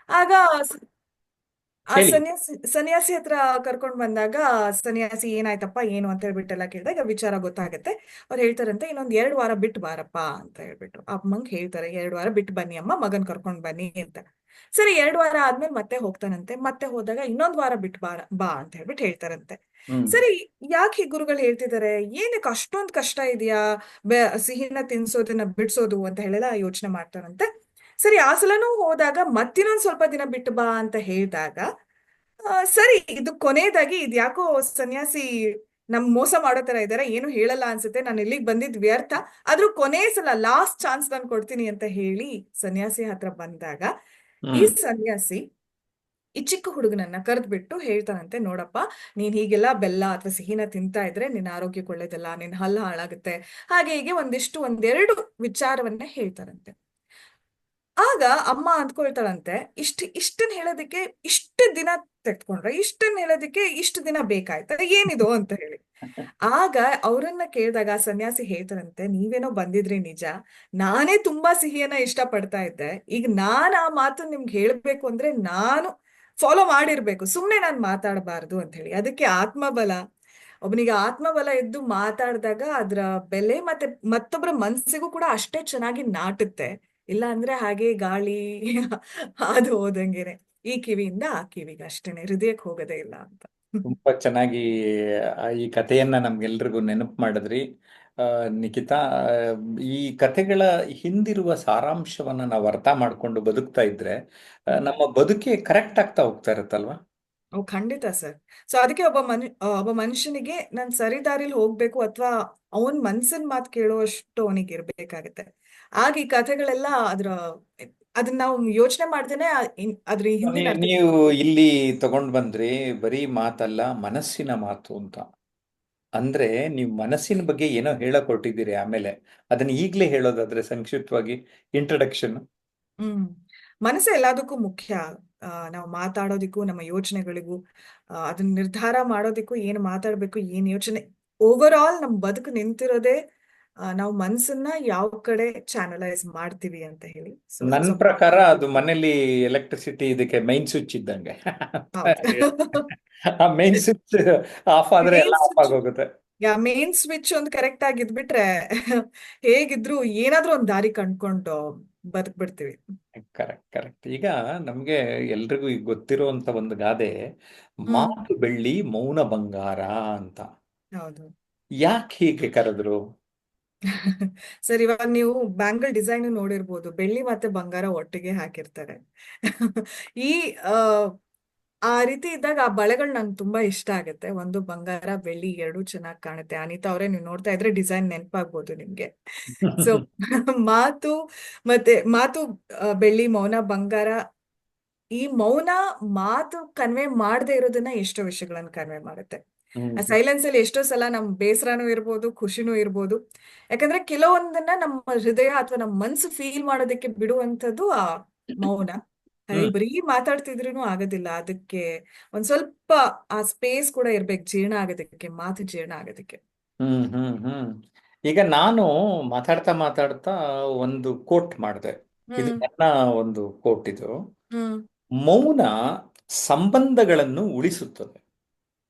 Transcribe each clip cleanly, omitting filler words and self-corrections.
ಆಗ ಆ ಹೇಳಿ. ಸನ್ಯಾಸಿ ಹತ್ರ ಕರ್ಕೊಂಡ್ ಬಂದಾಗ ಸನ್ಯಾಸಿ ಏನಾಯ್ತಪ್ಪ ಏನು ಅಂತ ಹೇಳ್ಬಿಟ್ಟೆಲ್ಲ ಕೇಳಿದಾಗ ವಿಚಾರ ಗೊತ್ತಾಗತ್ತೆ. ಅವ್ರು ಹೇಳ್ತಾರಂತೆ ಇನ್ನೊಂದ್ 2 ವಾರ ಬಿಟ್ಟು ಬಾರಪ್ಪ ಅಂತ ಹೇಳ್ಬಿಟ್ಟು ಅಮ್ಮಂಗ್ ಹೇಳ್ತಾರೆ, 2 ವಾರ ಬಿಟ್ಟು ಬನ್ನಿ ಅಮ್ಮ, ಮಗನ್ ಕರ್ಕೊಂಡ್ ಬನ್ನಿ ಅಂತ. ಸರಿ, 2 ವಾರ ಆದ್ಮೇಲೆ ಮತ್ತೆ ಹೋಗ್ತಾನಂತೆ. ಮತ್ತೆ ಹೋದಾಗ ಇನ್ನೊಂದ್ ವಾರ ಬಿಟ್ಟು ಬಾ ಅಂತ ಹೇಳ್ಬಿಟ್ಟು ಹೇಳ್ತಾರಂತೆ. ಹ್ಮ್. ಸರಿ, ಯಾಕೆ ಈ ಗುರುಗಳು ಹೇಳ್ತಿದ್ದಾರೆ, ಏನಕ್ಕೆ ಅಷ್ಟೊಂದ್ ಕಷ್ಟ ಇದೆಯಾ ಸಿಹಿನ ತಿನ್ಸೋದನ್ನ ಬಿಡ್ಸೋದು ಅಂತ ಹೇಳೆಲ್ಲ ಯೋಚನೆ ಮಾಡ್ತಾರಂತೆ. ಸರಿ, ಆ ಸಲನೂ ಹೋದಾಗ ಮತ್ತಿನ್ನೊಂದ್ ಸ್ವಲ್ಪ ದಿನ ಬಿಟ್ಟು ಬಾ ಅಂತ ಹೇಳಿದಾಗ ಸರಿ, ಇದು ಕೊನೆಯದಾಗಿ ಇದ್ಯಾಕೋ ಸನ್ಯಾಸಿ ಮೋಸ ಮಾಡೋ ತರ ಇದಾರೆ, ಏನು ಹೇಳಲ್ಲ ಅನ್ಸುತ್ತೆ, ನಾನು ಇಲ್ಲಿಗೆ ಬಂದಿದ್ ವ್ಯರ್ಥ, ಆದ್ರೂ ಕೊನೆ ಸಲ ಲಾಸ್ಟ್ ಚಾನ್ಸ್ ನಾನು ಕೊಡ್ತೀನಿ ಅಂತ ಹೇಳಿ ಸನ್ಯಾಸಿ ಹತ್ರ ಬಂದಾಗ ಈ ಹ್ಮ್. ಸನ್ಯಾಸಿ ಈ ಚಿಕ್ಕ ಹುಡುಗನನ್ನ ಕರೆದ್ಬಿಟ್ಟು ಹೇಳ್ತಾನಂತೆ, ನೋಡಪ್ಪ, ನೀನ್ ಹೀಗೆಲ್ಲ ಬೆಲ್ಲ ಅಥವಾ ಸಿಹಿನ ತಿಂತಾ ಇದ್ರೆ ನಿನ್ನ ಆರೋಗ್ಯಕ್ಕೆ ಒಳ್ಳೇದಲ್ಲ, ನಿನ್ನ ಹಲ್ಲು ಹಾಳಾಗುತ್ತೆ, ಹಾಗೆ ಹೀಗೆ ಒಂದೆರಡು ವಿಚಾರವನ್ನ ಹೇಳ್ತಾರಂತೆ. ಆಗ ಅಮ್ಮ ಅಂದ್ಕೊಳ್ತಾಳಂತೆ, ಇಷ್ಟನ್ ಹೇಳೋದಕ್ಕೆ ಇಷ್ಟು ದಿನ ತೆಗೆದುಕೊಂಡ್ರೆ, ಇಷ್ಟನ್ ಹೇಳೋದಕ್ಕೆ ಇಷ್ಟು ದಿನ ಬೇಕಾಯ್ತಾ, ಏನಿದು ಅಂತ ಹೇಳಿ. ಆಗ ಅವರನ್ನ ಕೇಳಿದಾಗ ಸನ್ಯಾಸಿ ಹೇಳ್ತಾರಂತೆ, ನೀವೇನೋ ಬಂದಿದ್ರಿ ನಿಜ, ನಾನೇ ತುಂಬಾ ಸಿಹಿಯನ್ನ ಇಷ್ಟ ಪಡ್ತಾ ಇದ್ದೆ, ಈಗ ನಾನ್ ಆ ಮಾತು ನಿಮ್ಗೆ ಹೇಳ್ಬೇಕು ಅಂದ್ರೆ ನಾನು ಫಾಲೋ ಮಾಡಿರ್ಬೇಕು, ಸುಮ್ನೆ ನಾನು ಮಾತಾಡಬಾರ್ದು ಅಂತ ಹೇಳಿ. ಅದಕ್ಕೆ ಆತ್ಮಬಲ, ಒಬ್ಬನಿಗೆ ಆತ್ಮಬಲ ಇದ್ದು ಮಾತಾಡಿದಾಗ ಅದ್ರ ಬೆಲೆ ಮತ್ತೆ ಮತ್ತೊಬ್ಬರ ಮನ್ಸಿಗೂ ಕೂಡ ಅಷ್ಟೇ ಚೆನ್ನಾಗಿ ನಾಟುತ್ತೆ. ಇಲ್ಲ ಅಂದ್ರೆ ಹಾಗೆ ಗಾಳಿ ಹಾದು ಹೋದಂಗೆನೆ, ಈ ಕಿವಿಯಿಂದ ಆ ಕಿವಿಗೆ ಅಷ್ಟೇನೆ, ಹೃದಯಕ್ಕೆ ಹೋಗೋದೇ ಇಲ್ಲ ಅಂತ. ತುಂಬಾ ಚೆನ್ನಾಗಿ ಈ ಕಥೆಯನ್ನ ನಮ್ಗೆಲ್ರಿಗೂ ನೆನಪು ಮಾಡಿದ್ರಿ. ಆ, ನಿಖಿತಾ, ಈ ಕಥೆಗಳ ಹಿಂದಿರುವ ಸಾರಾಂಶವನ್ನ ನಾವು ಅರ್ಥ ಮಾಡ್ಕೊಂಡು ಬದುಕ್ತಾ ಇದ್ರೆ ನಮ್ಮ ಬದುಕೆ ಕರೆಕ್ಟ್ ಆಗ್ತಾ ಹೋಗ್ತಾ ಇರುತ್ತಲ್ವಾ? ಓ, ಖಂಡಿತ ಸರ್. ಸೊ ಅದಕ್ಕೆ ಒಬ್ಬ ಮನುಷ್ಯನಿಗೆ ನಾನ್ ಸರಿ ದಾರಿಲಿ ಹೋಗ್ಬೇಕು ಅಥವಾ ಅವನ್ ಮನ್ಸಿನ ಮಾತು ಕೇಳುವಷ್ಟು ಅವನಿಗೆ ಇರ್ಬೇಕಾಗತ್ತೆ. ಆಗ ಈ ಕಥೆಗಳೆಲ್ಲ ಅದನ್ನ ನಾವು ಯೋಚನೆ ಮಾಡ್ದೇನೆ ಅದ್ರ ಹಿಂದಿನ ಅರ್ಥ. ನೀವು ಇಲ್ಲಿ ತಗೊಂಡ್ ಬಂದ್ರಿ, ಬರೀ ಮಾತಲ್ಲ ಮನಸ್ಸಿನ ಮಾತು ಅಂತ. ಅಂದ್ರೆ ನೀವು ಮನಸ್ಸಿನ ಬಗ್ಗೆ ಏನೋ ಹೇಳಕ್ ಹೊರಟಿದ್ದೀರಿ, ಆಮೇಲೆ ಅದನ್ನ ಈಗ್ಲೇ ಹೇಳೋದಾದ್ರೆ ಸಂಕ್ಷಿಪ್ತವಾಗಿ ಇಂಟ್ರಡಕ್ಷನ್. ಹ್ಮ್ ಮನಸ್ಸೇ ಎಲ್ಲದಕ್ಕೂ ಮುಖ್ಯ. ನಾವು ಮಾತಾಡೋದಿಕ್ಕೂ ನಮ್ಮ ಯೋಚನೆಗಳಿಗೂ ಅದನ್ನ ನಿರ್ಧಾರ ಮಾಡೋದಿಕ್ಕೂ, ಏನು ಮಾತಾಡ್ಬೇಕು ಏನ್ ಯೋಚನೆ, ಓವರ್ ಆಲ್ ನಮ್ ಬದುಕು ನಿಂತಿರೋದೇ ನಾವು ಮನ್ಸನ್ನ ಯಾವ ಕಡೆ ಚಾನಲೈಸ್ ಮಾಡ್ತೀವಿ ಅಂತ ಹೇಳಿ. ಸೊ ನನ್ನ ಸೊ ಪ್ರಕಾರ ಅದು ಮನೇಲಿ ಎಲೆಕ್ಟ್ರಿಸಿಟಿ ಇದಕ್ಕೆ ಮೈನ್ ಸ್ವಿಚ್ ಇದ್ದಂಗೆ. ಹೌದು. ಆ ಮೈನ್ ಸ್ವಿಚ್ ಆಫ್ ಆದ್ರೆ ಎಲ್ಲ ಮೇನ್ ಆಫ್ ಸ್ವಿಚ್, ಆಗೋಗುತ್ತೆ. ಮೇನ್ ಸ್ವಿಚ್ ಒಂದು ಕರೆಕ್ಟ್ ಆಗಿದ್ಬಿಟ್ರೆ ಹೇಗಿದ್ರು ಏನಾದ್ರೂ ಒಂದ್ ದಾರಿ ಕಂಡ್ಕೊಂಡು ಬದುಕ್ಬಿಡ್ತೀವಿ. Correct, correct. ಈಗ ನಮ್ಗೆ ಎಲ್ರಿಗೂ ಈಗ ಗೊತ್ತಿರುವಂತ ಒಂದು ಗಾದೆ, ಹ್ಮ್ ಮಾತು ಬೆಳ್ಳಿ ಮೌನ ಬಂಗಾರ ಅಂತ. ಹೌದು. ಯಾಕೆ ಹೀಗೆ ಕರೆದ್ರು? ಸರ್, ಇವಾಗ ನೀವು ಬ್ಯಾಂಗಲ್ ಡಿಸೈನ್ ನೋಡಿರ್ಬೋದು, ಬೆಳ್ಳಿ ಮತ್ತೆ ಬಂಗಾರ ಒಟ್ಟಿಗೆ ಹಾಕಿರ್ತಾರೆ. ಈ ಆ ಆ ರೀತಿ ಇದ್ದಾಗ ಆ ಬಳೆಗಳು ನಂಗೆ ತುಂಬಾ ಇಷ್ಟ ಆಗುತ್ತೆ. ಒಂದು ಬಂಗಾರ ಬೆಳ್ಳಿ ಎರಡೂ ಚೆನ್ನಾಗಿ ಕಾಣುತ್ತೆ. ಅನಿತಾ ಅವರೇ, ನೀವು ನೋಡ್ತಾ ಇದ್ರೆ ಡಿಸೈನ್ ನೆನಪಾಗ್ಬೋದು ನಿಮ್ಗೆ. ಸೊ ಮಾತು ಮಾತು ಬೆಳ್ಳಿ, ಮೌನ ಬಂಗಾರ. ಈ ಮೌನ ಮಾತು ಕನ್ವೆ ಮಾಡದೇ ಇರೋದನ್ನ ಎಷ್ಟೋ ವಿಷಯಗಳನ್ನ ಕನ್ವೆ ಮಾಡುತ್ತೆ. ಆ ಹ್ಮ್. ಸೈಲೆನ್ಸ್ ಅಲ್ಲಿ ಎಷ್ಟೋ ಸಲ ನಮ್ ಬೇಸರನೂ ಇರ್ಬೋದು, ಖುಷಿನೂ ಇರ್ಬೋದು. ಯಾಕಂದ್ರೆ ಕೆಲವೊಂದನ್ನ ನಮ್ಮ ಹೃದಯ ಅಥವಾ ನಮ್ಮ ಮನ್ಸು ಫೀಲ್ ಮಾಡೋದಕ್ಕೆ ಬಿಡುವಂಥದ್ದು ಆ ಮೌನ. ಹಾಗಾಗಿ ಹ್ಮ್. ಬರೀ ಮಾತಾಡ್ತಿದ್ರೂ ಆಗೋದಿಲ್ಲ, ಅದಕ್ಕೆ ಒಂದ್ ಸ್ವಲ್ಪ ಆ ಸ್ಪೇಸ್ ಕೂಡ ಇರ್ಬೇಕು ಜೀರ್ಣ ಆಗೋದಕ್ಕೆ, ಮಾತು ಜೀರ್ಣ ಆಗೋದಕ್ಕೆ. ಹ್ಮ್. ಹ್ಮ್. ಹ್ಮ್. ಈಗ ನಾನು ಮಾತಾಡ್ತಾ ಮಾತಾಡ್ತಾ ಒಂದು ಕೋಟ್ ಮಾಡಿದೆ. ಇದು ಹ್ಮ್ ನನ್ನ ಒಂದು ಕೋಟ್ ಇದು. ಹ್ಮ್ ಮೌನ ಸಂಬಂಧಗಳನ್ನು ಉಳಿಸುತ್ತದೆ,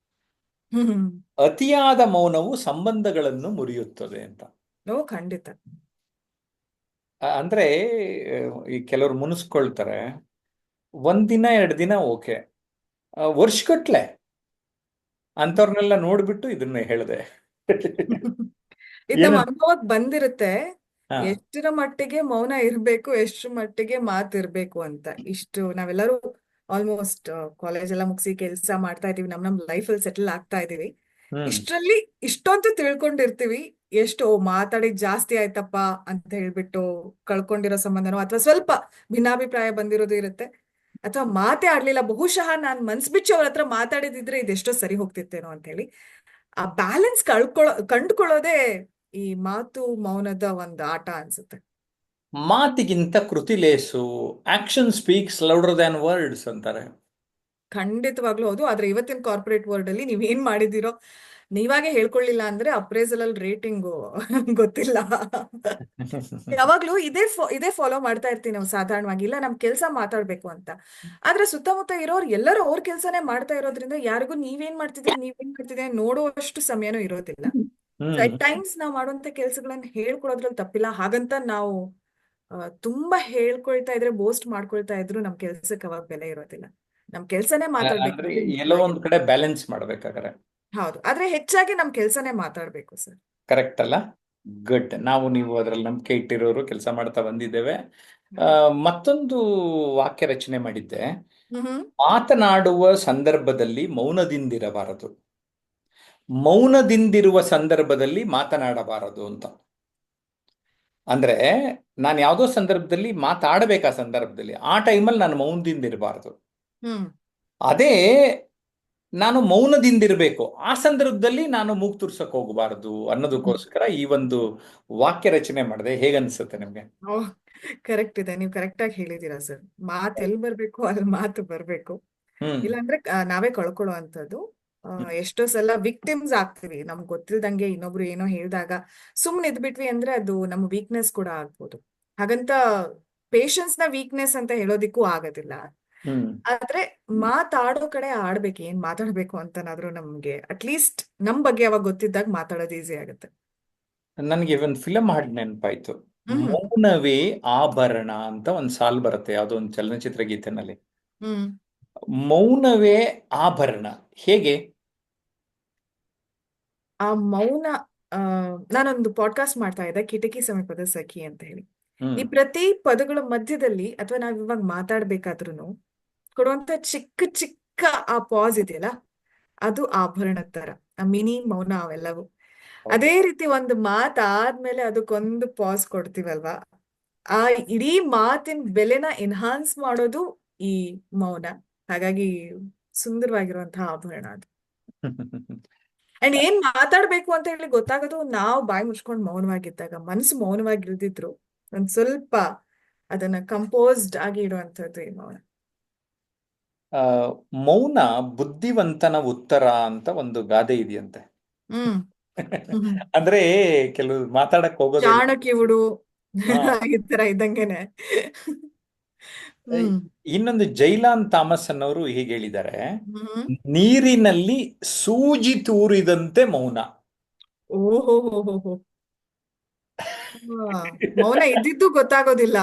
ಹ್ಮ್ ಅತಿಯಾದ ಮೌನವು ಸಂಬಂಧಗಳನ್ನು ಮುರಿಯುತ್ತದೆ ಅಂತ. ಓ, ಖಂಡಿತ. ಅಂದ್ರೆ ಈ ಕೆಲವರು ಮುನಿಸ್ಕೊಳ್ತಾರೆ, ಒಂದಿನ ಎರಡು ದಿನ ಓಕೆ, ವರ್ಷಗಟ್ಲೆ ಅಂತವ್ರನ್ನೆಲ್ಲ ನೋಡ್ಬಿಟ್ಟು ಇದನ್ನ ಹೇಳಿದೆ. ಇದು ನಮ್ಮ ಏನು? ಅನುಭವಕ್ಕೆ ಬಂದಿರುತ್ತೆ. ಹಾ. ಎಷ್ಟರ ಮಟ್ಟಿಗೆ ಮೌನ ಇರ್ಬೇಕು, ಎಷ್ಟರ ಮಟ್ಟಿಗೆ ಮಾತು ಇರ್ಬೇಕು ಅಂತ. ಇಷ್ಟು ನಾವೆಲ್ಲರೂ ಆಲ್ಮೋಸ್ಟ್ ಕಾಲೇಜ್ ಎಲ್ಲ ಮುಗಿಸಿ ಕೆಲಸ ಮಾಡ್ತಾ ಇದೀವಿ, ನಮ್ ಲೈಫ್ ಅಲ್ಲಿ ಸೆಟಲ್ ಆಗ್ತಾ ಇದೀವಿ. ಹ್ಮ್. ಇಷ್ಟರಲ್ಲಿ ಇಷ್ಟೊಂದು ತಿಳ್ಕೊಂಡಿರ್ತೀವಿ, ಎಷ್ಟು ಮಾತಾಡಿದ್ ಜಾಸ್ತಿ ಆಯ್ತಪ್ಪ ಅಂತ ಹೇಳ್ಬಿಟ್ಟು ಕಳ್ಕೊಂಡಿರೋ ಸಂಬಂಧನೋ ಅಥವಾ ಸ್ವಲ್ಪ ಭಿನ್ನಾಭಿಪ್ರಾಯ ಬಂದಿರೋದು ಇರುತ್ತೆ. ಅಥವಾ ಮಾತೇ ಆಡ್ಲಿಲ್ಲ, ಬಹುಶಃ ನಾನ್ ಮನ್ಸ್ ಬಿಚ್ಚಿ ಅವ್ರ ಹತ್ರ ಮಾತಾಡಿದಿದ್ರೆ ಇದೆಷ್ಟೋ ಸರಿ ಹೋಗ್ತಿತ್ತೇನೋ ಅಂತ ಹೇಳಿ. ಆ ಬ್ಯಾಲೆನ್ಸ್ ಕಂಡುಕೊಳ್ಳೋದೇ ಈ ಮಾತು ಮೌನದ ಒಂದು ಆಟ ಅನ್ಸುತ್ತೆ. ಮಾತಿಗಿಂತ ಕೃತಿ ಲೇಸು, action speaks louder than words ಅಂತಾರೆ. ಖಂಡಿತವಾಗ್ಲೂ ಹೌದು. ಆದ್ರೆ ಇವತ್ತಿನ ಕಾರ್ಪೊರೇಟ್ ವರ್ಲ್ಡ್ ಅಲ್ಲಿ ನೀವ್ ಏನ್ ಮಾಡಿದಿರೋ, ನೀವಾಗೆ ಹೇಳ್ಕೊಳ್ಳಿಲ್ಲ ಅಂದ್ರೆ ಅಪ್ರೈಸಲ್ ಅಲ್ಲಿ ರೇಟಿಂಗು ಗೊತ್ತಿಲ್ಲ. ಯಾವಾಗ್ಲೂ ಇದೇ ಫಾಲೋ ಮಾಡ್ತಾ ಇರ್ತೀವಿ ನಾವು ಸಾಧಾರಣವಾಗಿ. ಇಲ್ಲ ನಮ್ ಕೆಲ್ಸ ಮಾತಾಡ್ಬೇಕು ಅಂತ. ಆದ್ರೆ ಸುತ್ತಮುತ್ತ ಇರೋರು ಎಲ್ಲರೂ ಅವ್ರ ಕೆಲ್ಸನೇ ಮಾಡ್ತಾ ಇರೋದ್ರಿಂದ ಯಾರಿಗೂ ನೀವೇನ್ ಮಾಡ್ತಿದೀರಿ ನೋಡುವಷ್ಟು ಸಮಯನೂ ಇರೋದಿಲ್ಲ. ಸೊ ಹ್ಮ್ ಅಟ್ ಟೈಮ್ಸ್ ನಾವು ಮಾಡುವಂತ ಕೆಲ್ಸಗಳನ್ನ ಹೇಳ್ಕೊಡೋದ್ರಲ್ಲಿ ತಪ್ಪಿಲ್ಲ. ಹಾಗಂತ ನಾವು ತುಂಬಾ ಹೇಳ್ಕೊಳ್ತಾ ಇದ್ರೆ ಬೋಸ್ಟ್ ಮಾಡ್ಕೊಳ್ತಾ ಇದ್ರು ನಮ್ ಕೆಲ್ಸಕ್ಕೆ ಅವಾಗ ಬೆಲೆ ಇರೋದಿಲ್ಲ. ನಮ್ ಕೆಲ್ಸನೇ ಮಾತಾಡ್ಬೇಕು ಅಂದ್ರೆ ಅದೇ ಎಲ್ಲೋ ಮುಖ್ಯವಾಗಿ. ಒಂದ್ ಕಡೆ ಬ್ಯಾಲೆನ್ಸ್ ಮಾಡ್ಬೇಕಾದ್ರೆ. ಹೌದು, ಆದ್ರೆ ಹೆಚ್ಚಾಗಿ ನಮ್ ಕೆಲ್ಸನೇ ಮಾತಾಡ್ಬೇಕು ಸರ್. ಕರೆಕ್ಟ್ ಅಲ್ಲ? ಗುಡ್. ನಾವು ನೀವು ಅದರಲ್ಲಿ ನಂಬಿಕೆ ಇಟ್ಟಿರೋರು ಕೆಲಸ ಮಾಡ್ತಾ ಬಂದಿದ್ದೇವೆ. ಆ, ಹೌದು. ಮತ್ತೊಂದು ವಾಕ್ಯ ರಚನೆ ಮಾಡಿದ್ದೆ. ಹ್ಮ್. ಮಾತನಾಡುವ ಸಂದರ್ಭದಲ್ಲಿ ಮೌನದಿಂದಿರಬಾರದು, ಮೌನದಿಂದಿರುವ ಸಂದರ್ಭದಲ್ಲಿ ಮಾತನಾಡಬಾರದು ಅಂತ. ಅಂದ್ರೆ ನಾನು ಯಾವುದೋ ಸಂದರ್ಭದಲ್ಲಿ ಮಾತಾಡಬೇಕಾ ಸಂದರ್ಭದಲ್ಲಿ ಆ ಟೈಮಲ್ಲಿ ನಾನು ಮೌನದಿಂದ ಇರಬಾರದು. ಹ್ಮ್. ಅದೇ ನಾನು ಮೌನದಿಂದಿರಬೇಕು ಆ ಸಂದರ್ಭದಲ್ಲಿ ನಾನು ಮೂಗು ತುರ್ಸಕ್ ಹೋಗಬಾರದು ಹ್ಮ್. ಅನ್ನೋದಕ್ಕೋಸ್ಕರ ಈ ಒಂದು ವಾಕ್ಯ ರಚನೆ ಮಾಡಿದೆ. ಹೇಗನ್ಸುತ್ತೆ ನಿಮ್ಗೆ? ಓಹ್, ಕರೆಕ್ಟ್ ಇದೆ. ನೀವು ಕರೆಕ್ಟ್ ಆಗಿ ಹೇಳಿದೀರಾ ಸರ್. ಮಾತು ಎಲ್ಲಿ ಬರ್ಬೇಕು ಅಲ್ಲಿ ಮಾತು ಬರ್ಬೇಕು. ಹ್ಮ್ ಇಲ್ಲಾಂದ್ರೆ ನಾವೇ ಕಳ್ಕೊಳ್ಳುವಂಥದ್ದು. ಹ್ಮ್ ಎಷ್ಟೋ ಸಲ ವಿಕ್ಟಿಮ್ಸ್ ಆಗ್ತೀವಿ. ನಮ್ಗೆ ಗೊತ್ತಿಲ್ದಂಗೆ ಇನ್ನೊಬ್ರು ಏನೋ ಹೇಳಿದಾಗ ಸುಮ್ನೆ ಇದ್ಬಿಟ್ವಿ ಅಂದ್ರೆ ಅದು ನಮ್ಮ ವೀಕ್ನೆಸ್ ಕೂಡ ಆಗ್ಬೋದು. ಹಾಗಂತ ಪೇಶನ್ಸ್ ನ ವೀಕ್ನೆಸ್ ಅಂತ ಹೇಳೋದಿಕ್ಕೂ ಆಗೋದಿಲ್ಲ. ಹ್ಮ್ ಆದ್ರೆ ಮಾತಾಡೋ ಕಡೆ ಆಡ್ಬೇಕು. ಏನ್ ಮಾತಾಡ್ಬೇಕು ಅಂತನಾದ್ರೂ ನಮ್ಗೆ ಅಟ್ಲೀಸ್ಟ್ ನಮ್ ಬಗ್ಗೆ ಅವಾಗ ಗೊತ್ತಿದ್ದಾಗ ಮಾತಾಡೋದು ಈಸಿ ಆಗುತ್ತೆ. ನನಗೆ ಒಂದು ಫಿಲಂ ಹಾಡು ನೆನಪಾಯ್ತು. ಹ್ಮ್. ಮೌನವೇ ಆಭರಣ ಅಂತ ಒಂದು ಸಾಲು ಬರುತ್ತೆ ಯಾವುದೋ ಒಂದು ಚಲನಚಿತ್ರ ಗೀತೆನಲ್ಲಿ. ಹ್ಮ್. ಮೌನವೇ ಆಭರಣ. ಹೇಗೆ? ಆ ಮೌನ. ಆ ನಾನೊಂದು ಪಾಡ್ಕಾಸ್ಟ್ ಮಾಡ್ತಾ ಇದ್ದೆ, ಕಿಟಕಿ ಸಮೀಪದ ಸಖಿ ಅಂತ ಹೇಳಿ. ಹ್ಮ್ ಈ ಪ್ರತಿ ಪದಗಳ ಮಧ್ಯದಲ್ಲಿ ಅಥವಾ ನಾವ್ ಇವಾಗ ಮಾತಾಡ್ಬೇಕಾದ್ರೂ ಕೊಡುವಂತ ಚಿಕ್ಕ ಚಿಕ್ಕ ಆ ಪಾಸ್ ಇದೆಯಲ್ಲ, ಅದು ಆಭರಣದ ತರ. ಆ ಮಿನಿ ಮೌನ ಅವೆಲ್ಲವೂ ಹೌದು. ಅದೇ ರೀತಿ. ಒಂದು ಮಾತಾದ್ಮೇಲೆ ಅದಕ್ಕೊಂದು ಪಾಸ್ ಕೊಡ್ತೀವಲ್ವಾ, ಆ ಇಡೀ ಮಾತಿನ ಬೆಲೆನ ಎನ್ಹಾನ್ಸ್ ಮಾಡೋದು ಈ ಮೌನ. ಹಾಗಾಗಿ ಸುಂದರವಾಗಿರುವಂತಹ ಆಭರಣ ಅದು. ಅಂಡ್ ಏನ್ ಮಾತಾಡ್ಬೇಕು ಅಂತ ಹೇಳಿ ಗೊತ್ತಾಗೋದು ನಾವು ಬಾಯಿ ಮುಚ್ಕೊಂಡು ಮೌನವಾಗಿದ್ದಾಗ. ಮನಸ್ಸು ಮೌನವಾಗಿಲ್ದಿದ್ರು ಒಂದ್ ಸ್ವಲ್ಪ ಅದನ್ನ ಕಂಪೋಸ್ಡ್ ಆಗಿ ಇಡುವಂತದ್ದು ಈ ಮೌನ. ಆ, ಮೌನ ಬುದ್ಧಿವಂತನ ಉತ್ತರ ಅಂತ ಒಂದು ಗಾದೆ ಇದೆಯಂತೆ. ಹ್ಮ್. ಹ್ಮ್. ಅಂದ್ರೆ ಕೆಲವು ಮಾತಾಡಕ್ ಹೋಗೋದೇ ಇಲ್ಲ. ಚಾಣಕ್ಯುಡು ಹಾ. ಈ ತರ ಇದ್ದಂಗೆನೆ. ಹ್ಮ್. ಇನ್ನೊಂದು ಜೈಲಾನ್ ಥಾಮಸ್ ಅನ್ನೋರು ಹೀಗೆ ಹೇಳಿದ್ದಾರೆ: ಹ್ಮ್. ನೀರಿನಲ್ಲಿ ಸೂಜಿ ತೂರಿದಂತೆ ಮೌನ. ಓಹೋ ಹೋ ಹೋ ಹೋ. ಮೌನ ಇದ್ದಿದ್ದು ಗೊತ್ತಾಗೋದಿಲ್ಲ.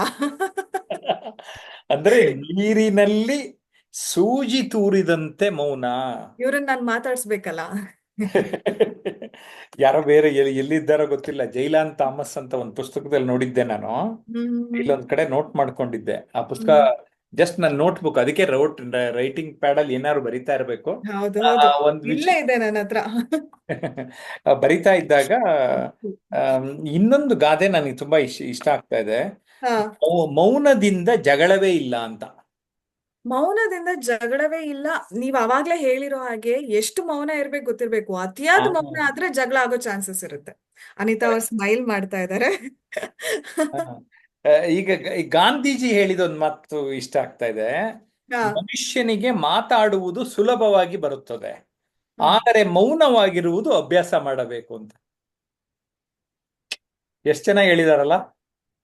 ಅಂದ್ರೆ ನೀರಿನಲ್ಲಿ ಸೂಜಿ ತೂರಿದಂತೆ ಮೌನ. ಇವ್ರನ್ನ ನಾನ್ ಮಾತಾಡ್ಸ್ಬೇಕಲ್ಲ. ಯಾರೋ ಬೇರೆ ಎಲ್ಲಿದ್ದಾರೋ ಗೊತ್ತಿಲ್ಲ. ಜೈಲಾನ್ ಥಾಮಸ್ ಅಂತ ಒಂದು ಪುಸ್ತಕದಲ್ಲಿ ನೋಡಿದ್ದೆ ನಾನು. ಹ್ಮ್. ಇಲ್ಲೊಂದ್ ಕಡೆ ನೋಟ್ ಮಾಡ್ಕೊಂಡಿದ್ದೆ ಆ ಪುಸ್ತಕ. ಹ್ಮ್. ಜಸ್ಟ್ ನನ್ನ ನೋಟ್ ಬುಕ್, ಅದಕ್ಕೆ ರೈಟಿಂಗ್ ಪ್ಯಾಡ್ ಅಲ್ಲಿ ಏನಾದ್ರು ಬರಿತಾ ಇರಬೇಕು. ಹೌದು ಹೌದು. ಒಂದು ಇಲ್ಲೇ ವಿಷಯ ಇದೆ ನನ್ನ ಹತ್ರ. ಬರಿತಾ ಇದ್ದಾಗ ಆಮ್, ಇನ್ನೊಂದು ಗಾದೆ ನನಗೆ ತುಂಬಾ ಇಷ್ಟ ಆಗ್ತಾ ಇದೆ. ಹಾ. ಮೌನದಿಂದ ಜಗಳವೇ ಇಲ್ಲ ಅಂತ. ಮೌನದಿಂದ ಜಗಳವೇ ಇಲ್ಲ. ನೀವ್ ಅವಾಗ್ಲೇ ಹೇಳಿರೋ ಹಾಗೆ ಎಷ್ಟು ಮೌನ ಇರ್ಬೇಕು ಗೊತ್ತಿರ್ಬೇಕು. ಆ, ಅತಿಯಾದ ಮೌನ ಆದ್ರೆ ಜಗಳ ಆಗೋ ಚಾನ್ಸಸ್ ಇರುತ್ತೆ. ಅನಿತಾ ಅವ್ರು ಸ್ಮೈಲ್ ಮಾಡ್ತಾ ಇದ್ದಾರೆ. ಆ, ಈಗ ಈ ಗಾಂಧೀಜಿ ಹೇಳಿದ ಒಂದು ಮಾತು ಇಷ್ಟ ಆಗ್ತಾ ಇದೆ: ಹಾ. ಮನುಷ್ಯನಿಗೆ ಮಾತಾಡುವುದು ಸುಲಭವಾಗಿ ಬರುತ್ತದೆ, ಹ್ಮ್. ಆದರೆ ಮೌನವಾಗಿರುವುದು ಅಭ್ಯಾಸ ಮಾಡಬೇಕು ಅಂತ. ಎಷ್ಟು ಚೆನ್ನಾಗಿ ಹೇಳಿದಾರಲ್ಲ.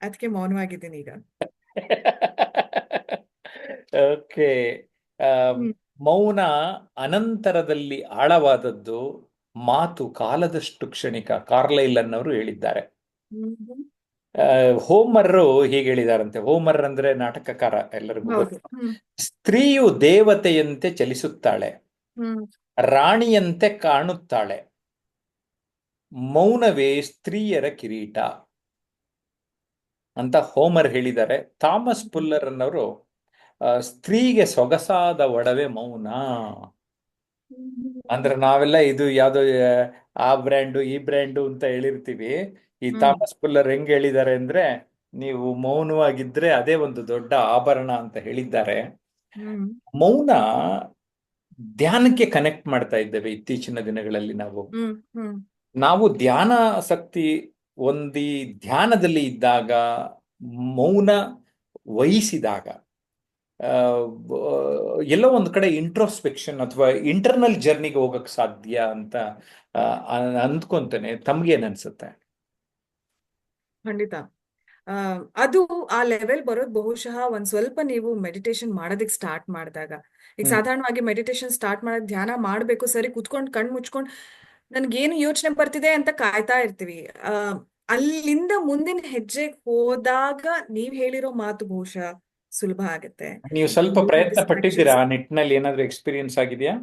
ಅದಕ್ಕೆ ಮೌನವಾಗಿದ್ದೀನಿ ಈಗ. ಓಕೆ. ಹ್ಮ್. ಮೌನ ಅನಂತರದಲ್ಲಿ ಆಳವಾದದ್ದು, ಮಾತು ಕಾಲದಷ್ಟು ಕ್ಷಣಿಕ. ಕಾರ್ಲೈಲ್ ಅನ್ನೋರು ಹೇಳಿದ್ದಾರೆ. ಹ್ಮ್. ಹೋಮರ್ ಹೀಗೆ ಹೇಳಿದಾರಂತೆ. ಹೋಮರ್ ಅಂದ್ರೆ ನಾಟಕಕಾರ, ಎಲ್ಲರಿಗೂ ಹೌದು. ಗೊತ್ತು. ಹ್ಮ್. ಸ್ತ್ರೀಯು ದೇವತೆಯಂತೆ ಚಲಿಸುತ್ತಾಳೆ, ಹ್ಮ್. ರಾಣಿಯಂತೆ ಕಾಣುತ್ತಾಳೆ, ಮೌನವೇ ಸ್ತ್ರೀಯರ ಕಿರೀಟ ಅಂತ ಹೋಮರ್ ಹೇಳಿದ್ದಾರೆ. ಥಾಮಸ್ ಪುಲ್ಲರ್ ಅನ್ನೋರು ಸ್ತ್ರೀಗೆ ಸೊಗಸಾದ ಒಡವೆ ಮೌನ. ಅಂದ್ರೆ ನಾವೆಲ್ಲ ಇದು ಯಾವ್ದೋ ಆ ಬ್ರ್ಯಾಂಡು ಈ ಬ್ರ್ಯಾಂಡು ಅಂತ ಹೇಳಿರ್ತೀವಿ. ಈ ಹ್ಮ್. ಥಾಮಸ್ ಪುಲ್ಲರ್ ಹೆಂಗ್ ಹೇಳಿದ್ದಾರೆ ಅಂದ್ರೆ, ನೀವು ಮೌನವಾಗಿದ್ರೆ ಅದೇ ಒಂದು ದೊಡ್ಡ ಆಭರಣ ಅಂತ ಹೇಳಿದ್ದಾರೆ. ಹ್ಮ್. ಮೌನ ಧ್ಯಾನಕ್ಕೆ ಕನೆಕ್ಟ್ ಮಾಡ್ತಾ ಇದ್ದೇವೆ ಇತ್ತೀಚಿನ ದಿನಗಳಲ್ಲಿ. ನಾವು ಹ್ಮ್. ಹ್ಮ್. ನಾವು ಧ್ಯಾನ ಆಸಕ್ತಿ ಹೊಂದಿ ಧ್ಯಾನದಲ್ಲಿ ಇದ್ದಾಗ, ಮೌನ ವಹಿಸಿದಾಗ ಆ, ಎಲ್ಲೋ ಒಂದು ಕಡೆ ಇಂಟ್ರೋಸ್ಪೆಕ್ಷನ್ ಅಥವಾ ಇಂಟರ್ನಲ್ ಜರ್ನಿಗೆ ಹೋಗಕ್ ಸಾಧ್ಯ ಅಂತ ಆ, ಅಂದ್ಕೊಂತೇನೆ. ತಮ್ಗೇನ್ ಅನ್ಸುತ್ತೆ? ಖಂಡಿತ. ಆ, ಅದು ಆ ಲೆವೆಲ್ ಬರೋದು ಬಹುಶಃ ಒಂದ್ ಸ್ವಲ್ಪ ನೀವು ಮೆಡಿಟೇಷನ್ ಮಾಡೋದಕ್ಕೆ ಸ್ಟಾರ್ಟ್ ಮಾಡಿದಾಗ. ಈಗ ಹ್ಮ್. ಸಾಧಾರಣವಾಗಿ ಮೆಡಿಟೇಷನ್ ಸ್ಟಾರ್ಟ್ ಮಾಡೋದು ಧ್ಯಾನ ಮಾಡ್ಬೇಕು, ಸರಿ ಕುತ್ಕೊಂಡು ಕಣ್ ಮುಚ್ಕೊಂಡು ನನ್ಗೇನು ಯೋಚನೆ ಬರ್ತಿದೆ ಅಂತ ಕಾಯ್ತಾ ಇರ್ತೀವಿ. ಆ ಅಲ್ಲಿಂದ ಮುಂದಿನ ಹೆಜ್ಜೆಗೆ ಹೋದಾಗ ನೀವ್ ಹೇಳಿರೋ ಮಾತು ಬಹುಶಃ ಸುಲಭ ಆಗತ್ತೆ. ನೀವು ಸ್ವಲ್ಪ ಎಲ್ರೂ ಪ್ರಯತ್ನ ಪಟ್ಟಿದ್ದೀರಾ ಡಿಸ್ಟ್ರಾಕ್ಷನ್ಸ್. ಆ ನಿಟ್ಟಿನಲ್ಲಿ? ಏನಾದ್ರೂ ಎಕ್ಸ್ಪೀರಿಯನ್ಸ್ ಆಗಿದೆಯಾ?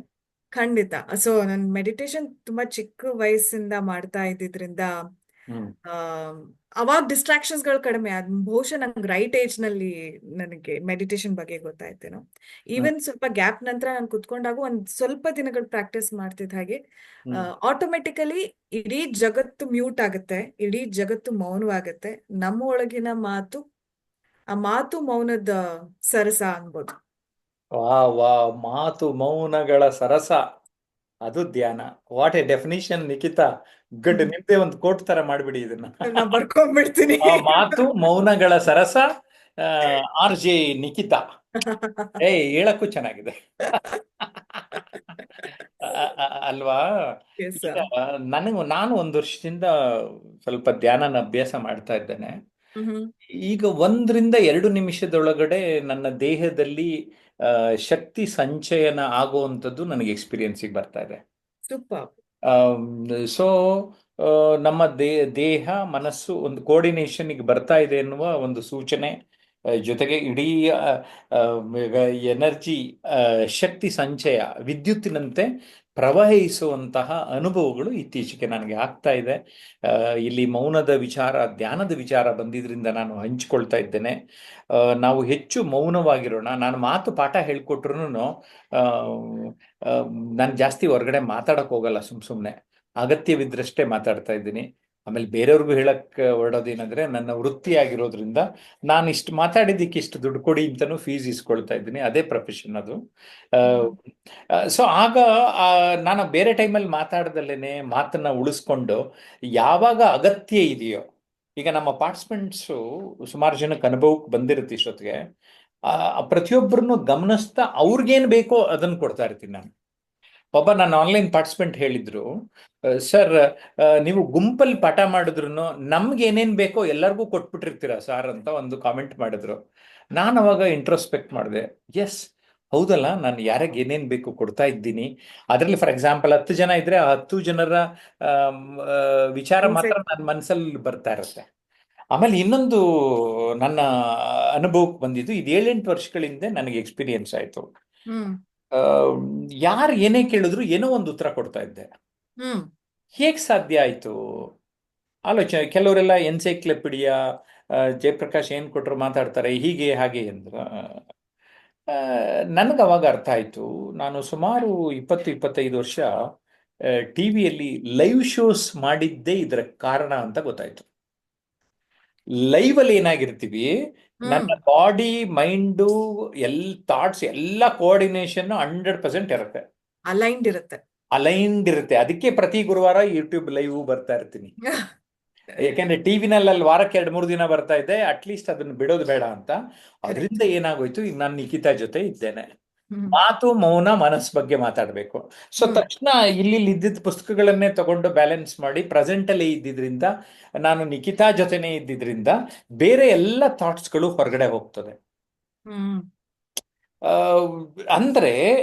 ಖಂಡಿತ. ಸೊ ನನ್ ಮೆಡಿಟೇಷನ್ ತುಂಬಾ ಚಿಕ್ಕ ವಯಸ್ಸಿಂದ ಮಾಡ್ತಾ ಇದ್ದಿದ್ರಿಂದ ಹ್ಮ್. ಆ ಅವಾಗ ಡಿಸ್ಟ್ರಾಕ್ಷನ್ಸ್ ಗಳು ಕಡಿಮೆ. ಅದ್ ಬಹುಶಃ ನಂಗೆ ರೈಟ್ ಏಜ್ ನಲ್ಲಿ ನನಗೆ ಮೆಡಿಟೇಷನ್ ಬಗ್ಗೆ ಗೊತ್ತಾಯ್ತೇನೋ. ಹ್ಮ್. ಈವನ್ ಸ್ವಲ್ಪ ಗ್ಯಾಪ್ ನಂತರ ನಾನು ಕುತ್ಕೊಂಡಾಗ ಒಂದ್ ಸ್ವಲ್ಪ ದಿನಗಳು ಪ್ರಾಕ್ಟೀಸ್ ಮಾಡ್ತಿದ್ದ ಹಾಗೆ ಹ್ಮ್. ಆಟೋಮೆಟಿಕಲಿ ಇಡೀ ಜಗತ್ತು ಮ್ಯೂಟ್ ಆಗುತ್ತೆ, ಇಡೀ ಜಗತ್ತು ಮೌನವಾಗುತ್ತೆ. ನಮ್ಮ ಒಳಗಿನ ಮಾತು, ಆ ಮಾತು ಮೌನದ ಸರಸ ಅನ್ಬೋದು. ವಾ ವಾ, ಮಾತು ಮೌನಗಳ ಸರಸ, ಅದು ಧ್ಯಾನ. What a definition, Nikhita. Good. ನಿಮ್ದೇ ಒಂದು ಕೋಟ್ ತರ ಮಾಡ್ಬಿಡಿ ಇದನ್ನ. ನಾ ಬರ್ಕೊಂಡ್ಬಿಡ್ತೀನಿ. ಆ ಮಾತು ಮೌನಗಳ ಸರಸ, ಆರ್ ಜೆ ನಿಖಿತಾ. ಹೇಳಕ್ಕೂ ಚೆನ್ನಾಗಿದೆ. ಅಲ್ವಾ? ಎಸ್. ಈಗ ನಾನು ಒಂದು ವರ್ಷದಿಂದ ಸ್ವಲ್ಪ ಧ್ಯಾನನ ಅಭ್ಯಾಸ ಮಾಡ್ತಾ ಇದ್ದೇನೆ. ಹ್ಮ್. ಈಗ 1 ರಿಂದ 2 ನಿಮಿಷದೊಳಗಡೆ ನನ್ನ ದೇಹದಲ್ಲಿ ಶಕ್ತಿ ಸಂಚಯನ ಆಗುವಂಥದ್ದು ನನಗೆ ಎಕ್ಸ್ಪೀರಿಯನ್ಸಿಗೆ ಬರ್ತಾ ಇದೆ. ಸೂಪರ್. ಸೊ ನಮ್ಮ ದೇಹ ಮನಸ್ಸು ಒಂದು ಕೋಆರ್ಡಿನೇಷನ್ಗೆ ಬರ್ತಾ ಇದೆ ಎನ್ನುವ ಒಂದು ಸೂಚನೆ. ಜೊತೆಗೆ ಇಡೀ ಎನರ್ಜಿ, ಶಕ್ತಿ ಸಂಚಯ ವಿದ್ಯುತ್ತಿನಂತೆ ಪ್ರವಹಿಸುವಂತಹ ಅನುಭವಗಳು ಇತ್ತೀಚೆಗೆ ನನಗೆ ಆಗ್ತಾ ಇದೆ. ಇಲ್ಲಿ ಮೌನದ ವಿಚಾರ, ಧ್ಯಾನದ ವಿಚಾರ ಬಂದಿದ್ರಿಂದ ನಾನು ಹಂಚಿಕೊಳ್ತಾ ಇದ್ದೇನೆ. ನಾವು ಹೆಚ್ಚು ಮೌನವಾಗಿರೋಣ. ನಾನು ಮಾತು ಪಾಠ ಹೇಳ್ಕೊಟ್ರು ನಾನು ಜಾಸ್ತಿ ಹೊರಗಡೆ ಮಾತಾಡಕ್ ಹೋಗಲ್ಲ. ಸುಮ್ಮನೆ ಅಗತ್ಯವಿದ್ರಷ್ಟೇ ಮಾತಾಡ್ತಾ ಇದ್ದೀನಿ. ಆಮೇಲೆ ಬೇರೆಯವ್ರಿಗೂ ಹೇಳಕ್ ಹೊರಡೋದೇನಂದ್ರೆ, ನನ್ನ ವೃತ್ತಿ ಆಗಿರೋದ್ರಿಂದ ನಾನು ಇಷ್ಟು ಮಾತಾಡಿದ್ದಕ್ಕೆ ಇಷ್ಟು ದುಡ್ಡು ಕೊಡಿ ಅಂತಲೂ ಫೀಸ್ ಇಸ್ಕೊಳ್ತಾ ಇದ್ದೀನಿ. ಅದೇ ಪ್ರೊಫೆಷನ್ ಅದು. ಸೊ ಆಗ ನಾನು ಬೇರೆ ಟೈಮಲ್ಲಿ ಮಾತಾಡ್ದಲ್ಲೇನೆ ಮಾತನ್ನ ಉಳಿಸ್ಕೊಂಡು ಯಾವಾಗ ಅಗತ್ಯ ಇದೆಯೋ, ಈಗ ನಮ್ಮ ಪಾರ್ಟಿಸಿಪೆಂಟ್ಸು ಸುಮಾರು ಜನಕ್ಕೆ ಅನುಭವಕ್ಕೆ ಬಂದಿರುತ್ತೆ ಇಷ್ಟೊತ್ತಿಗೆ, ಪ್ರತಿಯೊಬ್ಬರನ್ನು ಗಮನಿಸ್ತಾ ಅವ್ರಿಗೇನು ಬೇಕೋ ಅದನ್ನು ಕೊಡ್ತಾ ಇರ್ತೀನಿ ನಾನು. ಒಬ್ಬ ನನ್ನ ಆನ್ಲೈನ್ ಪಾರ್ಟಿಸಿಪೆಂಟ್ ಹೇಳಿದ್ರು, ಸರ್ ನೀವು ಗುಂಪಲ್ಲಿ ಪಾಠ ಮಾಡಿದ್ರು ನಮ್ಗೆ ಏನೇನು ಬೇಕೋ ಎಲ್ಲರಿಗೂ ಕೊಟ್ಬಿಟ್ಟಿರ್ತೀರಾ ಸರ್ ಅಂತ ಒಂದು ಕಾಮೆಂಟ್ ಮಾಡಿದ್ರು. ನಾನು ಅವಾಗ ಇಂಟ್ರೋಸ್ಪೆಕ್ಟ್ ಮಾಡಿದೆ. ಎಸ್, ಹೌದಲ್ಲ, ನಾನು ಯಾರಿಗೆ ಏನೇನು ಬೇಕು ಕೊಡ್ತಾ ಇದ್ದೀನಿ. ಅದರಲ್ಲಿ ಫಾರ್ ಎಕ್ಸಾಂಪಲ್ 10 ಜನ ಇದ್ರೆ ಆ 10 ಜನರ ವಿಚಾರ ಮಾತ್ರ ಇನ್ಸೈಟ್. ನನ್ನ ಮನಸ್ಸಲ್ಲಿ ಬರ್ತಾ ಇರುತ್ತೆ. ಆಮೇಲೆ ಇನ್ನೊಂದು ನನ್ನ ಅನುಭವಕ್ಕೆ ಬಂದಿದ್ದು, ಇದು 7-8 ವರ್ಷಗಳ ಹಿಂದೆ ನನಗೆ ಎಕ್ಸ್ಪೀರಿಯನ್ಸ್ ಆಯಿತು. ಹ್ಮ್. ಯಾರು ಏನೇ ಕೇಳಿದ್ರು ಏನೋ ಒಂದು ಉತ್ತರ ಕೊಡ್ತಾ ಇದ್ದೆ. ಹ್ಮ್. ಹೇಗೆ ಸಾಧ್ಯ ಆಯಿತು? ಆಲೋಚನೆ. ಕೆಲವರೆಲ್ಲ ಎನ್ಸೈಕ್ಲೋಪೀಡಿಯಾ, ಜಯಪ್ರಕಾಶ್ ಏನು ಕೊಟ್ಟರು ಮಾತಾಡ್ತಾರೆ, ಹೀಗೆ ಹಾಗೆ ಅಂದ್ರು. ನನಗೆ ಅವಾಗ ಅರ್ಥ ಆಯಿತು. ನಾನು ಸುಮಾರು 20-25 ವರ್ಷ ಟಿವಿಯಲ್ಲಿ ಲೈವ್ ಶೋಸ್ ಮಾಡಿದ್ದೇ ಇದರ ಕಾರಣ ಅಂತ ಗೊತ್ತಾಯ್ತು. ಲೈವ್ ಅಲ್ಲಿ ಏನಾಗಿರ್ತೀವಿ, ಹ್ಮ್. ನನ್ನ ಬಾಡಿ ಮೈಂಡು ಥಾಟ್ಸ್ ಎಲ್ಲ ಕೋಆರ್ಡಿನೇಷನ್ 100% ಇರುತ್ತೆ, ಅಲೈನ್ಡ್ ಇರುತ್ತೆ. ಅಲೈನ್ಡ್ ಇರುತ್ತೆ. ಅದಕ್ಕೆ ಪ್ರತಿ ಗುರುವಾರ ಯೂಟ್ಯೂಬ್ ಲೈವ್ ಬರ್ತಾ ಇರ್ತೀನಿ. ಯಾಕೆಂದ್ರೆ ಟಿವಿನಲ್ಲಿ ಅಲ್ಲಿ ವಾರಕ್ಕೆ 2-3 ದಿನ ಬರ್ತಾ ಇದ್ದೆ, ಅಟ್ಲೀಸ್ಟ್ ಅದನ್ನು ಬಿಡೋದು ಬೇಡ ಅಂತ. ಕರೆಕ್ಟ್. ಅದರಿಂದ ಏನಾಗೋಯ್ತು, ಈಗ ನಾನು ನಿಖಿತಾ ಜೊತೆ ಇದ್ದೇನೆ. ಹ್ಮ್. ಮಾತು ಮೌನ ಮನಸ್ಸು ಬಗ್ಗೆ ಮಾತಾಡಬೇಕು. ಸೊ ಹ್ಮ್. ತಕ್ಷಣ ಇಲ್ಲಿ ಇದ್ದಿದ್ದ ಪುಸ್ತಕಗಳನ್ನೇ ತಗೊಂಡು ಬ್ಯಾಲೆನ್ಸ್ ಮಾಡಿ ಪ್ರೆಸೆಂಟ್ ಅಲ್ಲೇ ಇದ್ದಿದ್ರಿಂದ, ನಾನು ನಿಖಿತಾ ಜೊತೆನೇ ಇದ್ದಿದ್ರಿಂದ ಬೇರೆ ಎಲ್ಲ ಥಾಟ್ಸ್ಗಳು ಹೊರಗಡೆ ಹೋಗ್ತದೆ. ಹ್ಮ್. ಆ, ಅಂದ್ರೆ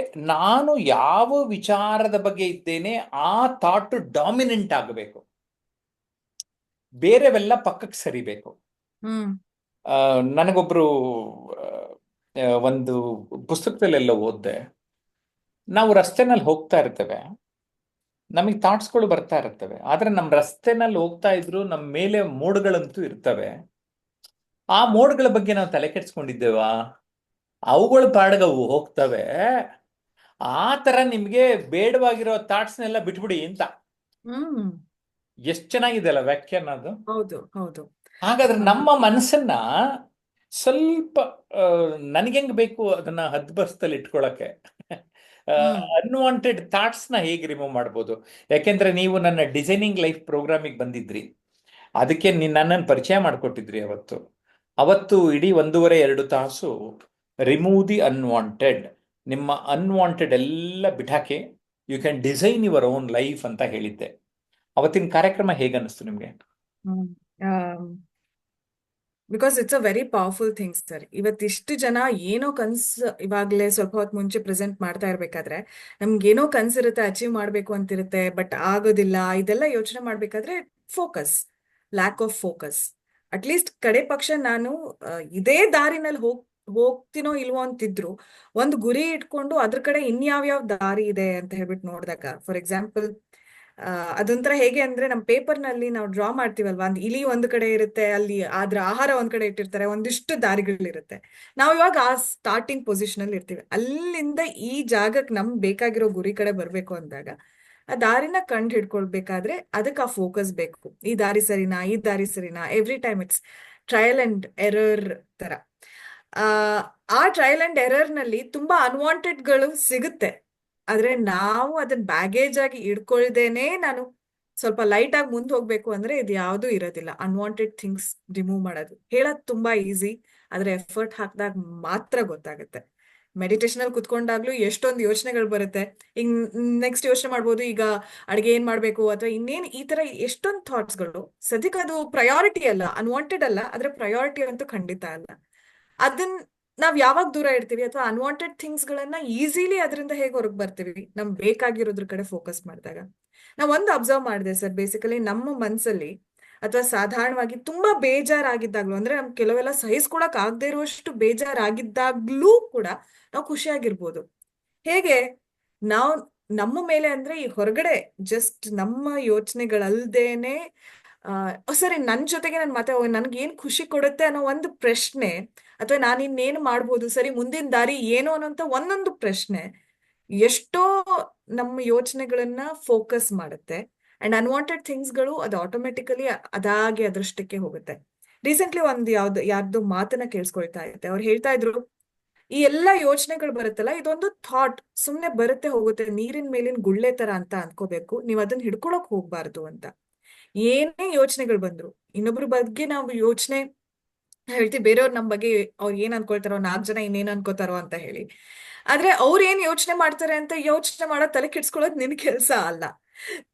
ನಾನು ಯಾವ ವಿಚಾರದ ಬಗ್ಗೆ ಇದ್ದೇನೆ ಆ ಥಾಟ್ ಡಾಮಿನೆಂಟ್ ಆಗಬೇಕು, ಬೇರೆವೆಲ್ಲ ಪಕ್ಕಕ್ಕೆ ಸರಿಬೇಕು. ಹ್ಮ್. ನನಗೊಬ್ರು ಒಂದು ಪುಸ್ತಕದಲ್ಲೆಲ್ಲ ಓದಿದೆ, ನಾವು ರಸ್ತೆನಲ್ಲಿ ಹೋಗ್ತಾ ಇರ್ತೇವೆ, ನಮಗೆ ಥಾಟ್ಸ್ಗಳು ಬರ್ತಾ ಇರ್ತವೆ, ಆದ್ರೆ ನಮ್ಮ ರಸ್ತೆನಲ್ಲಿ ಹೋಗ್ತಾ ಇದ್ರು ನಮ್ಮ ಮೇಲೆ ಮೋಡ್ಗಳಂತೂ ಇರ್ತವೆ. ಆ ಮೋಡ್ಗಳ ಬಗ್ಗೆ ನಾವು ತಲೆ ಕೆಡ್ಸ್ಕೊಂಡಿದ್ದೇವಾ? ಅವುಗಳ ಪಾಡ್ಗವು ಹೋಗ್ತವೆ. ಆ ತರ ನಿಮ್ಗೆ ಬೇಡವಾಗಿರೋ ಥಾಟ್ಸ್ನೆಲ್ಲ ಬಿಟ್ಬಿಡಿ ಅಂತ. ಹ್ಮ್. ಎಷ್ಟು ಚೆನ್ನಾಗಿದೆ ಅಲ್ಲ ವ್ಯಾಖ್ಯಾನ ಅದು. ಹೌದು, ಹೌದು. ಹಾಗಾದ್ರೆ ನಮ್ಮ ಮನಸ್ಸನ್ನ ಸ್ವಲ್ಪ ನನಗೆ ಹೆಂಗ್ ಬೇಕು ಅದನ್ನ ಹದ್ಬಸ್ತಲ್ಲಿ ಇಟ್ಕೊಳಕ್ಕೆ, ಹ್ಮ್. ಅನ್ವಾಂಟೆಡ್ ಥಾಟ್ಸ್ನ ಹೇಗೆ ರಿಮೂವ್ ಮಾಡ್ಬೋದು? ಯಾಕೆಂದ್ರೆ ನೀವು ನನ್ನ ಡಿಸೈನಿಂಗ್ ಲೈಫ್ ಪ್ರೋಗ್ರಾಮಿಗೆ ಬಂದಿದ್ರಿ, ಅದಕ್ಕೆ ನನ್ನನ್ನು ಪರಿಚಯ ಮಾಡಿಕೊಟ್ಟಿದ್ರಿ. ಅವತ್ತು ಇಡೀ 1.5-2 ತಾಸು ರಿಮೂವ್ ದಿ ಅನ್ವಾಂಟೆಡ್. ನಿಮ್ಮ ಅನ್ವಾಂಟೆಡ್ ಎಲ್ಲ ಬಿಟಾಕಿ you can design your own life ಅಂತ ಹೇಳಿದ್ದೆ. ಅವತ್ತಿನ ಕಾರ್ಯಕ್ರಮ ಹೇಗನ್ನಿಸ್ತು ನಿಮಗೆ? Hmm because it's a very powerful thing sir. ಇವತ್ತಿಷ್ಟು ಜನ ಏನೋ ಕನ್ಸು ಇವಾಗಲೇ ಸ್ವಲ್ಪ ಹೊತ್ತು ಮುಂಚೆ ಪ್ರೆಸೆಂಟ್ ಮಾಡ್ತಾ ಇರ್ಬೇಕಾದ್ರೆ ನಮ್ಗೆ ಏನೋ ಕನ್ಸಿರುತ್ತೆ, ಅಚೀವ್ ಮಾಡ್ಬೇಕು ಅಂತಿರುತ್ತೆ, ಬಟ್ ಆಗೋದಿಲ್ಲ. ಇದೆಲ್ಲ ಯೋಚನೆ ಮಾಡ್ಬೇಕಾದ್ರೆ focus, lack of focus. At least ಕಡೆ ಪಕ್ಷ ನಾನು ಇದೇ ದಾರಿನಲ್ಲಿ ಹೋಗ್ತೀನೋ ಇಲ್ವೋ ಅಂತಿದ್ರು ಒಂದು ಗುರಿ ಇಟ್ಕೊಂಡು ಅದ್ರ ಕಡೆ ಇನ್ಯಾವ್ಯಾವ ದಾರಿ ಇದೆ ಅಂತ ಹೇಳ್ಬಿಟ್ಟು ನೋಡಿದಾಗ, ಫಾರ್ ಎಕ್ಸಾಂಪಲ್ ಅದೊಂಥರ ಹೇಗೆ ಅಂದ್ರೆ ನಮ್ಮ ಪೇಪರ್ ನಲ್ಲಿ ನಾವು ಡ್ರಾ ಮಾಡ್ತೀವಲ್ವಾ, ಒಂದು ಇಲಿ ಒಂದು ಕಡೆ ಇರುತ್ತೆ, ಅಲ್ಲಿ ಅದ್ರ ಆಹಾರ ಒಂದ್ ಕಡೆ ಇಟ್ಟಿರ್ತಾರೆ, ಒಂದಿಷ್ಟು ದಾರಿಗಳಿರುತ್ತೆ. ನಾವು ಇವಾಗ ಆ ಸ್ಟಾರ್ಟಿಂಗ್ ಪೊಸಿಷನ್ ಅಲ್ಲಿ ಇರ್ತೀವಿ. ಅಲ್ಲಿಂದ ಈ ಜಾಗಕ್ಕೆ ನಮ್ಗೆ ಬೇಕಾಗಿರೋ ಗುರಿ ಕಡೆ ಬರ್ಬೇಕು ಅಂದಾಗ ಆ ದಾರಿನ ಕಂಡು ಹಿಡ್ಕೊಳ್ಬೇಕಾದ್ರೆ ಅದಕ್ಕೆ ಆ ಫೋಕಸ್ ಬೇಕು. ಈ ದಾರಿ ಸರಿನಾ, ಈ ದಾರಿ ಸರಿನಾ, every time it's trial and error ತರ. ಆ ಆ ಟ್ರಯಲ್ ಅಂಡ್ ಎರರ್ ನಲ್ಲಿ ತುಂಬಾ ಅನ್ವಾಂಟೆಡ್ಗಳು ಸಿಗುತ್ತೆ. ಆದ್ರೆ ನಾವು ಅದನ್ನ ಬ್ಯಾಗೇಜ್ ಆಗಿ ಇಡ್ಕೊಳ್ದೇನೆ ನಾನು ಸ್ವಲ್ಪ ಲೈಟ್ ಆಗಿ ಮುಂದೆ ಹೋಗ್ಬೇಕು ಅಂದ್ರೆ ಇದು ಯಾವ್ದು ಇರೋದಿಲ್ಲ. ಅನ್ವಾಂಟೆಡ್ ಥಿಂಗ್ಸ್ ರಿಮೂವ್ ಮಾಡೋದು ಹೇಳೋದು ತುಂಬಾ ಈಸಿ, ಆದ್ರೆ ಎಫರ್ಟ್ ಹಾಕಿದಾಗ ಮಾತ್ರ ಗೊತ್ತಾಗುತ್ತೆ. ಮೆಡಿಟೇಷನ್ ಅಲ್ಲಿ ಕುತ್ಕೊಂಡಾಗ್ಲೂ ಎಷ್ಟೊಂದು ಯೋಚನೆಗಳು ಬರುತ್ತೆ. ಈಗ ನೆಕ್ಸ್ಟ್ ಯೋಚನೆ ಮಾಡ್ಬೋದು, ಈಗ ಅಡ್ಗೆ ಏನ್ ಮಾಡ್ಬೇಕು ಅಥವಾ ಇನ್ನೇನ್, ಈ ತರ ಎಷ್ಟೊಂದು ಥಾಟ್ಸ್ಗಳು. ಸದ್ಯಕ್ಕೆ ಅದು ಪ್ರಯಾರಿಟಿ ಅಲ್ಲ, ಅನ್ವಾಂಟೆಡ್ ಅಲ್ಲ, ಆದ್ರೆ ಪ್ರಯಾರಿಟಿ ಅಂತೂ ಖಂಡಿತ ಅಲ್ಲ. ಅದನ್ನ ನಾವ್ ಯಾವಾಗ ದೂರ ಇಡ್ತೀವಿ, ಅಥವಾ ಅನ್ವಾಂಟೆಡ್ ಥಿಂಗ್ಸ್ ಗಳನ್ನ ಈಸಿಲಿ ಅದರಿಂದ ಹೇಗೆ ಹೊರಗೆ ಬರ್ತೀವಿ, ನಮ್ ಬೇಕಾಗಿರೋದ್ರ ಕಡೆ ಫೋಕಸ್ ಮಾಡಿದಾಗ. ನಾವ್ ಒಂದು ಅಬ್ಸರ್ವ್ ಮಾಡಿದೆ ಸರ್, ಬೇಸಿಕಲಿ ನಮ್ಮ ಮನ್ಸಲ್ಲಿ ಅಥವಾ ಸಾಧಾರಣವಾಗಿ ತುಂಬಾ ಬೇಜಾರಾಗಿದ್ದಾಗ್ಲೂ, ಅಂದ್ರೆ ನಮ್ ಕೆಲವೆಲ್ಲ ಸಹಿಸ್ಕೊಳಕ್ ಆಗದೆ ಇರುವಷ್ಟು ಬೇಜಾರಾಗಿದ್ದಾಗ್ಲೂ ಕೂಡ ನಾವು ಖುಷಿಯಾಗಿರ್ಬೋದು. ಹೇಗೆ? ನಾವು ನಮ್ಮ ಮೇಲೆ ಅಂದ್ರೆ ಈ ಹೊರಗಡೆ ಜಸ್ಟ್ ನಮ್ಮ ಯೋಚನೆಗಳಲ್ದೇನೆ ಸರಿ ನನ್ ಜೊತೆಗೆ ನನ್ ಮತ್ತೆ ನನ್ಗೆ ಏನ್ ಖುಷಿ ಕೊಡುತ್ತೆ ಅನ್ನೋ ಒಂದು ಪ್ರಶ್ನೆ, ಅಥವಾ ನಾನು ಇನ್ನೇನು ಮಾಡ್ಬೋದು, ಸರಿ ಮುಂದಿನ ದಾರಿ ಏನು ಅನ್ನೋಂತ ಒಂದೊಂದು ಪ್ರಶ್ನೆ ಎಷ್ಟೋ ನಮ್ಮ ಯೋಚನೆಗಳನ್ನ ಫೋಕಸ್ ಮಾಡುತ್ತೆ. ಅಂಡ್ ಅನ್ವಾಂಟೆಡ್ ಥಿಂಗ್ಸ್ಗಳು ಅದು ಆಟೋಮೆಟಿಕಲಿ ಅದಾಗೆ ಅದೃಷ್ಟಕ್ಕೆ ಹೋಗುತ್ತೆ. ರೀಸೆಂಟ್ಲಿ ಒಂದು ಯಾರ್ದೋ ಮಾತನ್ನ ಕೇಳಿಸ್ಕೊಳ್ತಾ ಇದ್ದೆ. ಅವ್ರು ಹೇಳ್ತಾ ಇದ್ರು, ಈ ಎಲ್ಲಾ ಯೋಚನೆಗಳು ಬರುತ್ತಲ್ಲ, ಇದೊಂದು ಥಾಟ್, ಸುಮ್ನೆ ಬರುತ್ತೆ ಹೋಗುತ್ತೆ, ನೀರಿನ ಮೇಲಿನ ಗುಳ್ಳೆ ತರ ಅಂತ ಅನ್ಕೋಬೇಕು, ನೀವ್ ಅದನ್ನ ಹಿಡ್ಕೊಳಕ್ ಹೋಗ್ಬಾರ್ದು ಅಂತ. ಏನೇ ಯೋಚನೆಗಳು ಬಂದ್ರು, ಇನ್ನೊಬ್ರ ಬಗ್ಗೆ ನಾವು ಯೋಚನೆ ಹೇಳ್ತೀವಿ, ಬೇರೆಯವ್ರು ನಮ್ ಬಗ್ಗೆ ಅವ್ರು ಏನ್ ಅನ್ಕೊಳ್ತಾರೋ, 4 ಜನ ಇನ್ನೇನ್ ಅನ್ಕೋತಾರೋ ಅಂತ ಹೇಳಿ. ಆದ್ರೆ ಅವ್ರು ಏನ್ ಯೋಚನೆ ಮಾಡ್ತಾರೆ ಅಂತ ಯೋಚನೆ ಮಾಡೋ ತಲೆ ಕೆಡ್ಸ್ಕೊಳ್ಳೋದು ನಿನ್ ಕೆಲ್ಸ ಅಲ್ಲ.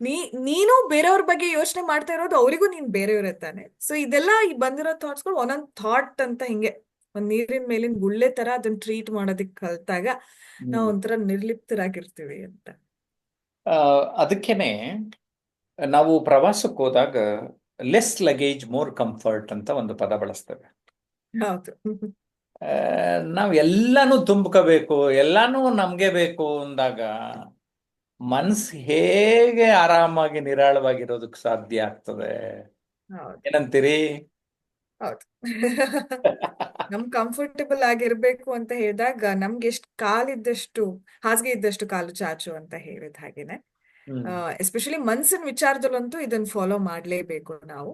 ನೀ ನೀನು ಬೇರೆಯವ್ರ ಬಗ್ಗೆ ಯೋಚನೆ ಮಾಡ್ತಾ ಇರೋದು ಅವರಿಗೂ ನೀನ್ ಬೇರೆಯವ್ರ ತಾನೆ. ಸೊ ಇದೆಲ್ಲ ಈ ಬಂದಿರೋ ಥಾಟ್ಸ್ಗಳು ಒಂದೊಂದ್ ಥಾಟ್ ಅಂತ ಹಿಂಗೆ ಒಂದ್ ನೀರಿನ ಮೇಲಿನ ಗುಳ್ಳೆ ತರ ಅದನ್ನ ಟ್ರೀಟ್ ಮಾಡೋದಿಕ್ ಕಲ್ತಾಗ ನಾವು ಒಂಥರ ನಿರ್ಲಿಪ್ತರಾಗಿರ್ತೀವಿ ಅಂತ. ಆ, ಅದಕ್ಕೇನೆ ನಾವು ಪ್ರವಾಸಕ್ಕೆ ಹೋದಾಗ ಲೆಸ್ ಲಗೇಜ್ ಮೋರ್ ಕಂಫರ್ಟ್ ಅಂತ ಒಂದು ಪದ ಬಳಸ್ತೇವೆ. ಹೌದು. ನಾವು ಎಲ್ಲಾನು ತುಂಬ್ಕೋಬೇಕು, ಎಲ್ಲಾನು ನಮ್ಗೆ ಬೇಕು ಅಂದಾಗ ಮನ್ಸು ಹೇಗೆ ಆರಾಮಾಗಿ ನಿರಾಳವಾಗಿರೋದಕ್ಕೆ ಸಾಧ್ಯ ಆಗ್ತದೆ? ಹೌದು. ಏನಂತೀರಿ? ಹೌದು. ನಮ್ ಕಂಫರ್ಟಬಲ್ ಆಗಿರ್ಬೇಕು ಅಂತ ಹೇಳಿದಾಗ ನಮ್ಗೆ ಎಷ್ಟು ಕಾಲಿದ್ದಷ್ಟು, ಹಾಸಿಗೆ ಇದ್ದಷ್ಟು ಕಾಲು ಚಾಚು ಅಂತ ಹೇಳಿದ ಹಾಗೇನೆ. ಹ್ಮ್. ಎಸ್ಪೆಷಲಿ ಮನ್ಸಿನ ವಿಚಾರದಲ್ಲಂತೂ ಇದನ್ನ ಫಾಲೋ ಮಾಡ್ಲೇಬೇಕು ನಾವು.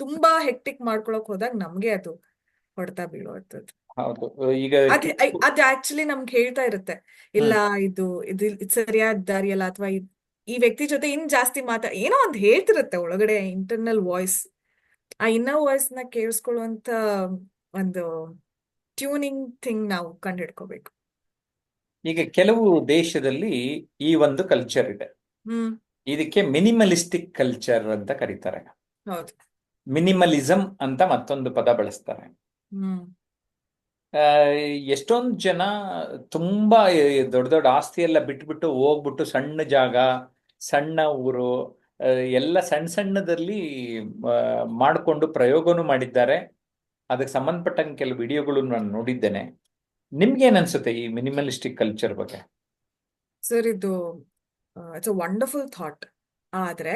ತುಂಬಾ ಹೆಕ್ಟಿಕ್ ಮಾಡ್ಕೊಳಕ್ ಹೋದಾಗ ನಮ್ಗೆ ಅದು ಹೊಡೆತ ಬೀಳುವಂಥದ್ದು. ಹೌದು. ಈಗ ಅದ್ ಆಕ್ಚುಲಿ ನಮ್ಗೆ ಹೇಳ್ತಾ ಇರುತ್ತೆ, ಇಲ್ಲ ಹ್ಮ್. ಇದು ಇದು ಇದು ಸರಿಯಾದ ದಾರಿ ಅಲ್ಲ, ಅಥವಾ ಈ ವ್ಯಕ್ತಿ ಜೊತೆ ಇನ್ ಜಾಸ್ತಿ ಏನೋ ಒಂದ್ ಹೇಳ್ತಿರುತ್ತೆ ಒಳಗಡೆ, ಇಂಟರ್ನಲ್ ವಾಯ್ಸ್. ಆ ಇನ್ನರ್ ವಾಯ್ಸ್ ನ ಕೇಳಿಸ್ಕೊಳ್ಳುವಂತ ಒಂದು ಟ್ಯೂನಿಂಗ್ ಥಿಂಗ್ ನಾವು ಕಂಡುಹಿಡ್ಕೋಬೇಕು. ಈಗ ಕೆಲವು ದೇಶದಲ್ಲಿ ಈ ಒಂದು ಕಲ್ಚರ್ ಇದೆ. ಹ್ಮ್. ಇದಕ್ಕೆ ಮಿನಿಮಲಿಸ್ಟಿಕ್ ಕಲ್ಚರ್ ಅಂತ ಕರೀತಾರೆ. ಹೌದು. ಮಿನಿಮಲಿಸಮ್ ಅಂತ ಮತ್ತೊಂದು ಪದ ಬಳಸ್ತಾರೆ. ಹ್ಮ್. ಆ, ಎಷ್ಟೊಂದು ಜನ ತುಂಬಾ ದೊಡ್ಡ ದೊಡ್ಡ ಆಸ್ತಿ ಎಲ್ಲ ಬಿಟ್ಬಿಟ್ಟು ಹೋಗ್ಬಿಟ್ಟು ಸಣ್ಣ ಜಾಗ, ಸಣ್ಣ ಊರು, ಎಲ್ಲ ಸಣ್ಣ ಸಣ್ಣದಲ್ಲಿ ಮಾಡಿಕೊಂಡು ಪ್ರಯೋಗನೂ ಮಾಡಿದ್ದಾರೆ. ಅದಕ್ಕೆ ಸಂಬಂಧಪಟ್ಟಂಗೆ ಕೆಲವು ವಿಡಿಯೋಗಳು ನಾನು ನೋಡಿದ್ದೇನೆ. ನಿಮ್ಗೇನ್ ಅನ್ಸುತ್ತೆ ಈ ಮಿನಿಮಲಿಸ್ಟಿಕ್ ಕಲ್ಚರ್ ಬಗ್ಗೆ? ಸರ್ ಇದು ಇಟ್ಸ್ ಅ ವಂಡರ್ಫುಲ್ ಥಾಟ್. ಆದ್ರೆ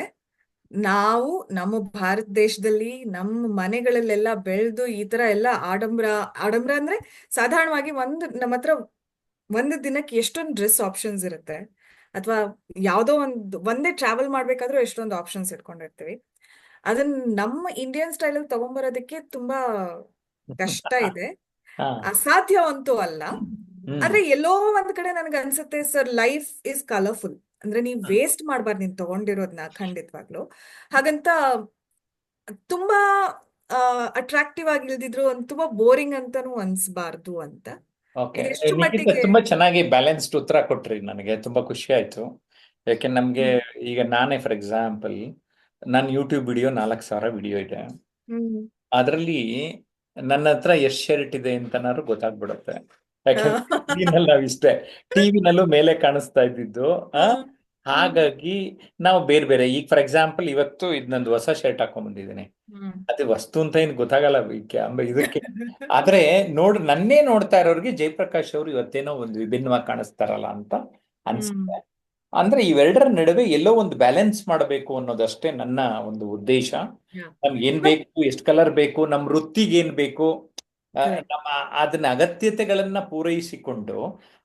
ನಾವು ನಮ್ಮ ಭಾರತ ದೇಶದಲ್ಲಿ ನಮ್ಮ ಮನೆಗಳಲ್ಲೆಲ್ಲ ಬೆಳೆದು ಈ ತರ ಎಲ್ಲ ಆಡಂಬರ, ಆಡಂಬರ ಅಂದ್ರೆ ಸಾಧಾರಣವಾಗಿ ನಮ್ಮ ಹತ್ರ ಒಂದು ದಿನಕ್ಕೆ ಎಷ್ಟೊಂದು ಡ್ರೆಸ್ ಆಪ್ಷನ್ಸ್ ಇರುತ್ತೆ, ಅಥವಾ ಯಾವ್ದೋ ಒಂದೇ ಟ್ರಾವೆಲ್ ಮಾಡ್ಬೇಕಾದ್ರೂ ಎಷ್ಟೊಂದು ಆಪ್ಷನ್ಸ್ ಇಟ್ಕೊಂಡಿರ್ತೀವಿ. ಅದನ್ನ ನಮ್ಮ ಇಂಡಿಯನ್ ಸ್ಟೈಲ್ ಅಲ್ಲಿ ತಗೊಂಡ್ಬರೋದಕ್ಕೆ ತುಂಬಾ ಕಷ್ಟ ಇದೆ, ಹಾ. ಅಸಾಧ್ಯ ಅಂತೂ ಅಲ್ಲ. ಹ್ಮ್. ಆದ್ರೆ ಎಲ್ಲೋ ಒಂದ್ ಕಡೆ ನನ್ಗೆ ಅನ್ಸುತ್ತೆ ಸರ್, ಲೈಫ್ ಇಸ್ ಕಲರ್ಫುಲ್. ಅಂದ್ರೆ ನೀವ್ ವೇಸ್ಟ್ ಮಾಡ್ಬಾರ್ದು ನೀನ್ ತಗೊಂಡಿರೋದ್ನ, ಖಂಡಿತವಾಗ್ಲು. ಹಾಗಂತ ತುಂಬಾ ಅಟ್ರಾಕ್ಟಿವ್ ಆಗಿ ಇಲ್ದಿದ್ರು ತುಂಬಾ ಬೋರಿಂಗ್ ಅಂತಾನು ಅನ್ಸ್ಬಾರ್ದು ಅಂತ. ಓಕೆ. ಎಷ್ಟು ನಿಖಿತ ಮಟ್ಟಿಗೆ. ತುಂಬಾ ಚೆನ್ನಾಗಿ ಬ್ಯಾಲೆನ್ಸ್ಡ್ ಉತ್ತರ ಕೊಟ್ರಿ, ನನಗೆ ತುಂಬಾ ಖುಷಿ ಆಯ್ತು. ಯಾಕೆ ನಮ್ಗೆ ಹ್ಮ್ ಈಗ ನಾನೇ ಫಾರ್ ಎಕ್ಸಾಂಪಲ್, ನನ್ನ ಯೂಟ್ಯೂಬ್ ವಿಡಿಯೋ 4,000 ವಿಡಿಯೋ ಇದೆ. ಹ್ಮ್ ಅದರಲ್ಲಿ ನನ್ನ ಹತ್ರ ಎಷ್ಟು ಶರ್ಟ್ ಇದೆ ಅಂತನಾದ್ರು ಗೊತ್ತಾಗ್ಬಿಡುತ್ತೆ. ಆ, ಯಾಕಂದ್ರೆ ಟಿವಿನಲ್ಲಿ ನಾವು ಇಷ್ಟೇ, ಟಿವಿನಲ್ಲೂ ಮೇಲೆ ಕಾಣಿಸ್ತಾ ಇದ್ದಿದ್ದು. ಆ ಹ್ಮ್ ಹ್ಮ್ ಹಾಗಾಗಿ ನಾವು ಬೇರೆ ಬೇರೆ, ಈಗ ಫಾರ್ ಎಕ್ಸಾಂಪಲ್ ಇವತ್ತು ಇದು ನಂದು ಹೊಸ ಶರ್ಟ್ ಹಾಕೊಂಡ್ ಬಂದಿದ್ದೀನಿ. ಹ್ಮ್ ಅದೇ ವಸ್ತು ಅಂತ ಏನು ಗೊತ್ತಾಗಲ್ಲ ಇದಕ್ಕೆ. ಆದ್ರೆ ನನ್ನೇ ನೋಡ್ತಾ ಇರೋರಿಗೆ ಜಯಪ್ರಕಾಶ್ ಅವರು ಇವತ್ತೇನೋ ಒಂದು ವಿಭಿನ್ನವಾಗಿ ಕಾಣಿಸ್ತಾರಲ್ಲ ಅಂತ ಹ್ಮ್ ಅನ್ಸುತ್ತೆ. ಅಂದ್ರೆ ಇವೆರಡರ ನಡುವೆ ಎಲ್ಲೋ ಒಂದು ಬ್ಯಾಲೆನ್ಸ್ ಮಾಡಬೇಕು ಅನ್ನೋದಷ್ಟೇ ನನ್ನ ಒಂದು ಉದ್ದೇಶ. Yeah. ನಮ್ಗೆ ಏನ್ But ಬೇಕು, ಎಷ್ಟು ಕಲರ್ ಬೇಕು, ನಮ್ಮ ವೃತ್ತಿಗೆ ಏನ್ ಬೇಕು, correct. ನಮ್ಮ ಅದನ್ನ ಅಗತ್ಯತೆಗಳನ್ನ ಪೂರೈಸಿಕೊಂಡು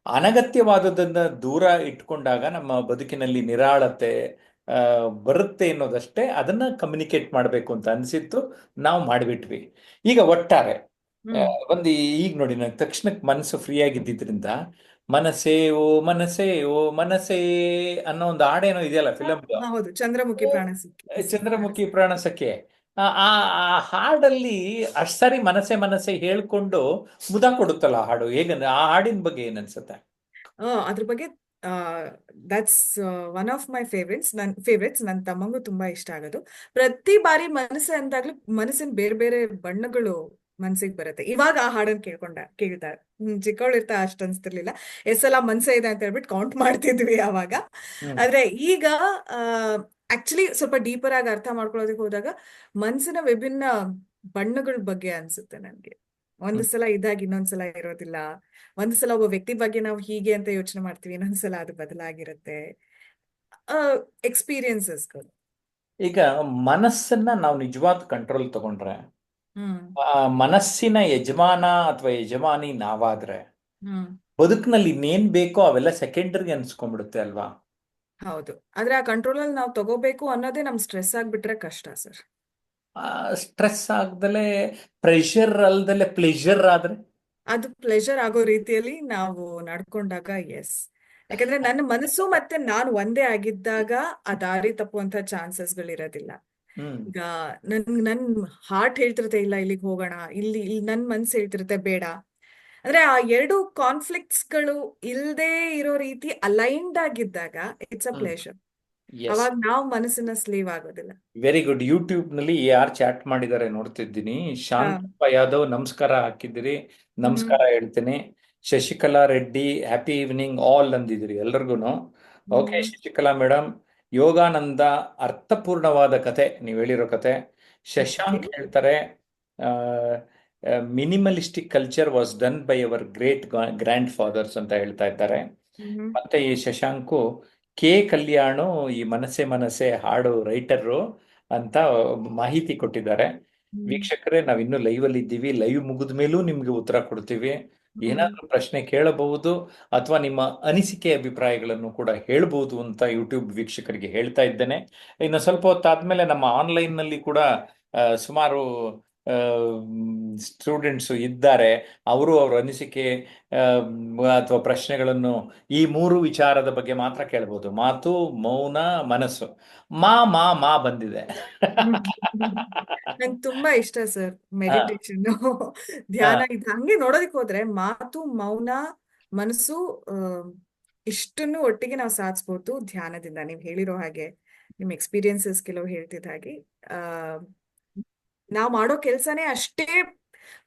ಅನಗತ್ಯವಾದದನ್ನ ದೂರ ಇಟ್ಕೊಂಡಾಗ ನಮ್ಮ ಬದುಕಿನಲ್ಲಿ ನಿರಾಳತೆ ಆ, ಬರುತ್ತೆ ಅನ್ನೋದಷ್ಟೇ. ಅದನ್ನ ಕಮ್ಯುನಿಕೇಟ್ ಮಾಡಬೇಕು ಅಂತ ಅನ್ಸಿತ್ತು, ನಾವು ಮಾಡಿಬಿಟ್ವಿ. ಈಗ ಒಟ್ಟಾರೆ ಆ, ಹ್ಮ್ ಒಂದು ಈಗ ನೋಡಿ, ನಂಗೆ ತಕ್ಷಣಕ್ಕೆ ಮನಸ್ಸು ಫ್ರೀ ಆಗಿದ್ದಿದ್ರಿಂದ ಮನಸ್ಸೇ ಓ ಮನಸ್ಸೇ ಓ ಮನಸ್ಸೇ ಅನ್ನೋ ಒಂದು ಹಾಡೇನೋ ಇದೆಯಲ್ಲ ಫಿಲಮ್, ಹೌದು, ಚಂದ್ರಮುಖಿ ಪ್ರಾಣ ಪ್ರಾಣ ಚಂದ್ರಮುಖಿ ಪ್ರಾಣಸಖಿ. ಆ ಆ ಆ ಹಾಡಲ್ಲಿ ಅಷ್ಟ್ ಸಾರಿ ಮನಸ್ಸೇ ಮನಸ್ಸೇ ಹೇಳ್ಕೊಂಡು ಮುದ ಕೊಡುತ್ತಲ್ಲ ಆ ಹಾಡು. ಹೇಗಂದ್ರೆ ಆ ಹಾಡಿನ ಬಗ್ಗೆ ಏನ್ ಅನ್ಸುತ್ತೆ? ಅದ್ರ ಬಗ್ಗೆ that's one of my favourites. ನನ್ನ ತಮ್ಮಂಗೂ ತುಂಬಾ ಇಷ್ಟ ಆಗೋದು. ಪ್ರತಿ ಬಾರಿ ಮನಸ್ಸು ಅಂದಾಗ್ಲೂ ಮನಸ್ಸಿನ ಬೇರೆ ಬೇರೆ ಬಣ್ಣಗಳು ಮನ್ಸಿಗೆ ಬರುತ್ತೆ. ಇವಾಗ ಆ ಹಾಡನ್ನ ಕೇಳ್ತಾ ಚಿಕ್ಕವಳಿರ್ತಾ ಅಷ್ಟು ಅನ್ಸ್ತಿರ್ಲಿಲ್ಲ. ಎಷ್ಟ್ ಸಲ ಮನ್ಸೇ ಇದೆ ಅಂತ ಹೇಳ್ಬಿಟ್ಟು ಕೌಂಟ್ ಮಾಡ್ತಿದ್ವಿ ಅವಾಗ. ಹ್ಮ್ ಆದ್ರೆ ಈಗ ಆಕ್ಚುಲಿ ಸ್ವಲ್ಪ ಡೀಪರ್ ಆಗಿ ಅರ್ಥ ಮಾಡ್ಕೊಳ್ಳೋದಕ್ಕೆ ಹೋದಾಗ ಮನ್ಸಿನ ವಿಭಿನ್ನ ಬಣ್ಣಗಳ ಬಗ್ಗೆ ಅನ್ಸುತ್ತೆ ನನ್ಗೆ. ಒಂದು ಹ್ಮ್. ಸಲ ಇದಾಗ ಇನ್ನೊಂದ್ಸಲ ಇರೋದಿಲ್ಲ. ಒಂದು ಸಲ ಒಬ್ಬ ವ್ಯಕ್ತಿ ಬಗ್ಗೆ ನಾವು ಹೀಗೆ ಅಂತ ಯೋಚನೆ ಮಾಡ್ತೀವಿ, ಇನ್ನೊಂದ್ಸಲ ಅದು ಬದಲಾಗಿರುತ್ತೆ. ಎಕ್ಸ್ಪೀರಿಯನ್ಸಸ್ಗಳು. ಈಗ ಮನಸ್ಸನ್ನ ನಾವು ನಿಜವಾದ ಕಂಟ್ರೋಲ್ ತಗೊಂಡ್ರೆ, ಹ್ಮ್ ಮನಸ್ಸಿನ ಯಜಮಾನ ಅಥವಾ ಯಜಮಾನಿ ನಾವಾದ್ರೆ ಹ್ಮ್ ಬದುಕಿನಲ್ಲಿ ಇನ್ನೇನ್ ಬೇಕೋ ಅವೆಲ್ಲ ಸೆಕೆಂಡರಿ ಅನ್ಸ್ಕೊಂಡ್ಬಿಡುತ್ತೆ ಅಲ್ವಾ? ಹೌದು. ಆದ್ರೆ ಆ ಕಂಟ್ರೋಲ್ ಅಲ್ಲಿ ನಾವು ತಗೋಬೇಕು ಅನ್ನೋದೇ ನಮ್ ಸ್ಟ್ರೆಸ್ ಆಗ್ಬಿಟ್ರೆ ಕಷ್ಟ ಸರ್. ಸ್ಟ್ರೆಸ್ ಆಗ್ದಲೆ, ಪ್ರೆಷರ್ ಅಲ್ದಲೆ ಪ್ಲೆಷರ್ ಆದ್ರೆ ಅದು ಪ್ಲೆಷರ್ ಆಗೋ ರೀತಿಯಲ್ಲಿ ನಾವು ನಡ್ಕೊಂಡಾಗ ಎಸ್. ಯಾಕಂದ್ರೆ ನನ್ನ ಮನಸ್ಸು ಮತ್ತೆ ನಾನು ಒಂದೇ ಆಗಿದ್ದಾಗ ಆ ದಾರಿ ತಪ್ಪುವಂತ ಚಾನ್ಸಸ್ಗಳಿರೋದಿಲ್ಲ. ಹ್ಮ್ ಈಗ ನನ್ ಹಾರ್ಟ್ ಹೇಳ್ತಿರುತ್ತೆ ಇಲ್ಲ ಇಲ್ಲಿಗೆ ಹೋಗೋಣ, ಇಲ್ಲಿ ನನ್ ಮನ್ಸು ಹೇಳ್ತಿರುತ್ತೆ ಬೇಡ. ಅಂದ್ರೆ ಆ ಎರಡು ಕಾನ್ಫ್ಲಿಕ್ಟ್ಸ್ಗಳು ಇಲ್ದೇ ಇರೋ ರೀತಿ ಅಲೈನ್ಡ್ ಆಗಿದ್ದಾಗ it's uh hmm. Pleasure. Yes, ಅವಾಗ ನಾವು ಮನಸ್ಸಿನ ಸ್ಲೇವ್ ಆಗೋದಿಲ್ಲ. Very good. ಯೂಟ್ಯೂಬ್ ನಲ್ಲಿ ಯಾರು ಚಾಟ್ ಮಾಡಿದ್ದಾರೆ ನೋಡ್ತಿದ್ದೀನಿ. ಹಾ ಶಾಂತಪ್ಪ ಯಾದವ್ ನಮಸ್ಕಾರ ಹಾಕಿದಿರಿ, ಹ್ಮ್ ನಮಸ್ಕಾರ ಹೇಳ್ತೀನಿ. Shashikala Reddy happy evening all ಅಂದಿದಿರಿ ಎಲ್ರಿಗೂ. ಓಕೆ ಹ್ಮ್ ಶಶಿಕಲಾ ಮೇಡಮ್. ಯೋಗಾನಂದ ಅರ್ಥಪೂರ್ಣವಾದ ಕತೆ ನೀವು ಹೇಳಿರೋ ಕತೆ. Thank you. ಶಶಾಂಕ್ ಹೇಳ್ತಾರೆ, minimalistic culture was done by our great grandfathers ಅಂತ ಹೇಳ್ತಾ ಇದ್ದಾರೆ. ಹ್ಮ್ ಮತ್ತೆ ಈ ಶಶಾಂಕು ಕೆ ಕಲ್ಯಾಣು ಈ ಮನಸ್ಸೆ ಮನಸ್ಸೆ ಹಾಡು ರೈಟರು ಅಂತ ಮಾಹಿತಿ ಕೊಟ್ಟಿದ್ದಾರೆ. ಹ್ಮ್ ವೀಕ್ಷಕರೇ, ನಾವು ಇನ್ನೂ ಲೈವ್ ಅಲ್ಲಿ ಇದ್ದೀವಿ. ಲೈವ್ ಮುಗಿದ ಮೇಲೂ ನಿಮ್ಗೆ ಉತ್ತರ ಕೊಡ್ತೀವಿ. ಹ್ಮ್ ಏನಾದ್ರೂ ಪ್ರಶ್ನೆ ಕೇಳಬಹುದು ಅಥವಾ ನಿಮ್ಮ ಅನಿಸಿಕೆ ಅಭಿಪ್ರಾಯಗಳನ್ನು ಕೂಡ ಹೇಳ್ಬೋದು ಅಂತ ಯೂಟ್ಯೂಬ್ ವೀಕ್ಷಕರಿಗೆ ಹೇಳ್ತಾ ಇದ್ದೇನೆ. ಇನ್ನು ಸ್ವಲ್ಪ ಹೊತ್ತಾದ್ಮೇಲೆ ನಮ್ಮ ಆನ್ಲೈನ್ ನಲ್ಲಿ ಕೂಡ ಸುಮಾರು ಸ್ಟೂಡೆಂಟ್ಸ್ ಇದ್ದಾರೆ. ಅವರು ಅವ್ರ ಅನಿಸಿಕೆ ಅಥವಾ ಪ್ರಶ್ನೆಗಳನ್ನು ಈ ಮೂರು ವಿಚಾರದ ಬಗ್ಗೆ ಮಾತ್ರ ಕೇಳ್ಬೋದು: ಮಾತು, ಮೌನ, ಮನಸ್ಸು. ಮಾ ಬಂದಿದೆ. ಹ್ಮ್. ನಂಗೆ ತುಂಬಾ ಇಷ್ಟ ಸರ್ ಹಾ, ಮೆಡಿಟೇಷನ್ ಹಾ. ಧ್ಯಾನ. ಇದು ಹಂಗೆ ನೋಡೋದಕ್ಕೆ ಹೋದ್ರೆ ಮಾತು, ಮೌನ, ಮನಸ್ಸು, ಆ, ಇಷ್ಟನ್ನು ಒಟ್ಟಿಗೆ ನಾವು ಸಾಧಿಸ್ಬೋದು ಧ್ಯಾನದಿಂದ. ನೀವು ಹೇಳಿರೋ ಹಾಗೆ, ನಿಮ್ ಎಕ್ಸ್ಪೀರಿಯನ್ಸಸ್ ಕೆಲವು ಹೇಳ್ತಿದ್ದ ಹಾಗೆ ಆ ನಾವು ಮಾಡೋ ಕೆಲ್ಸನೇ ಅಷ್ಟೇ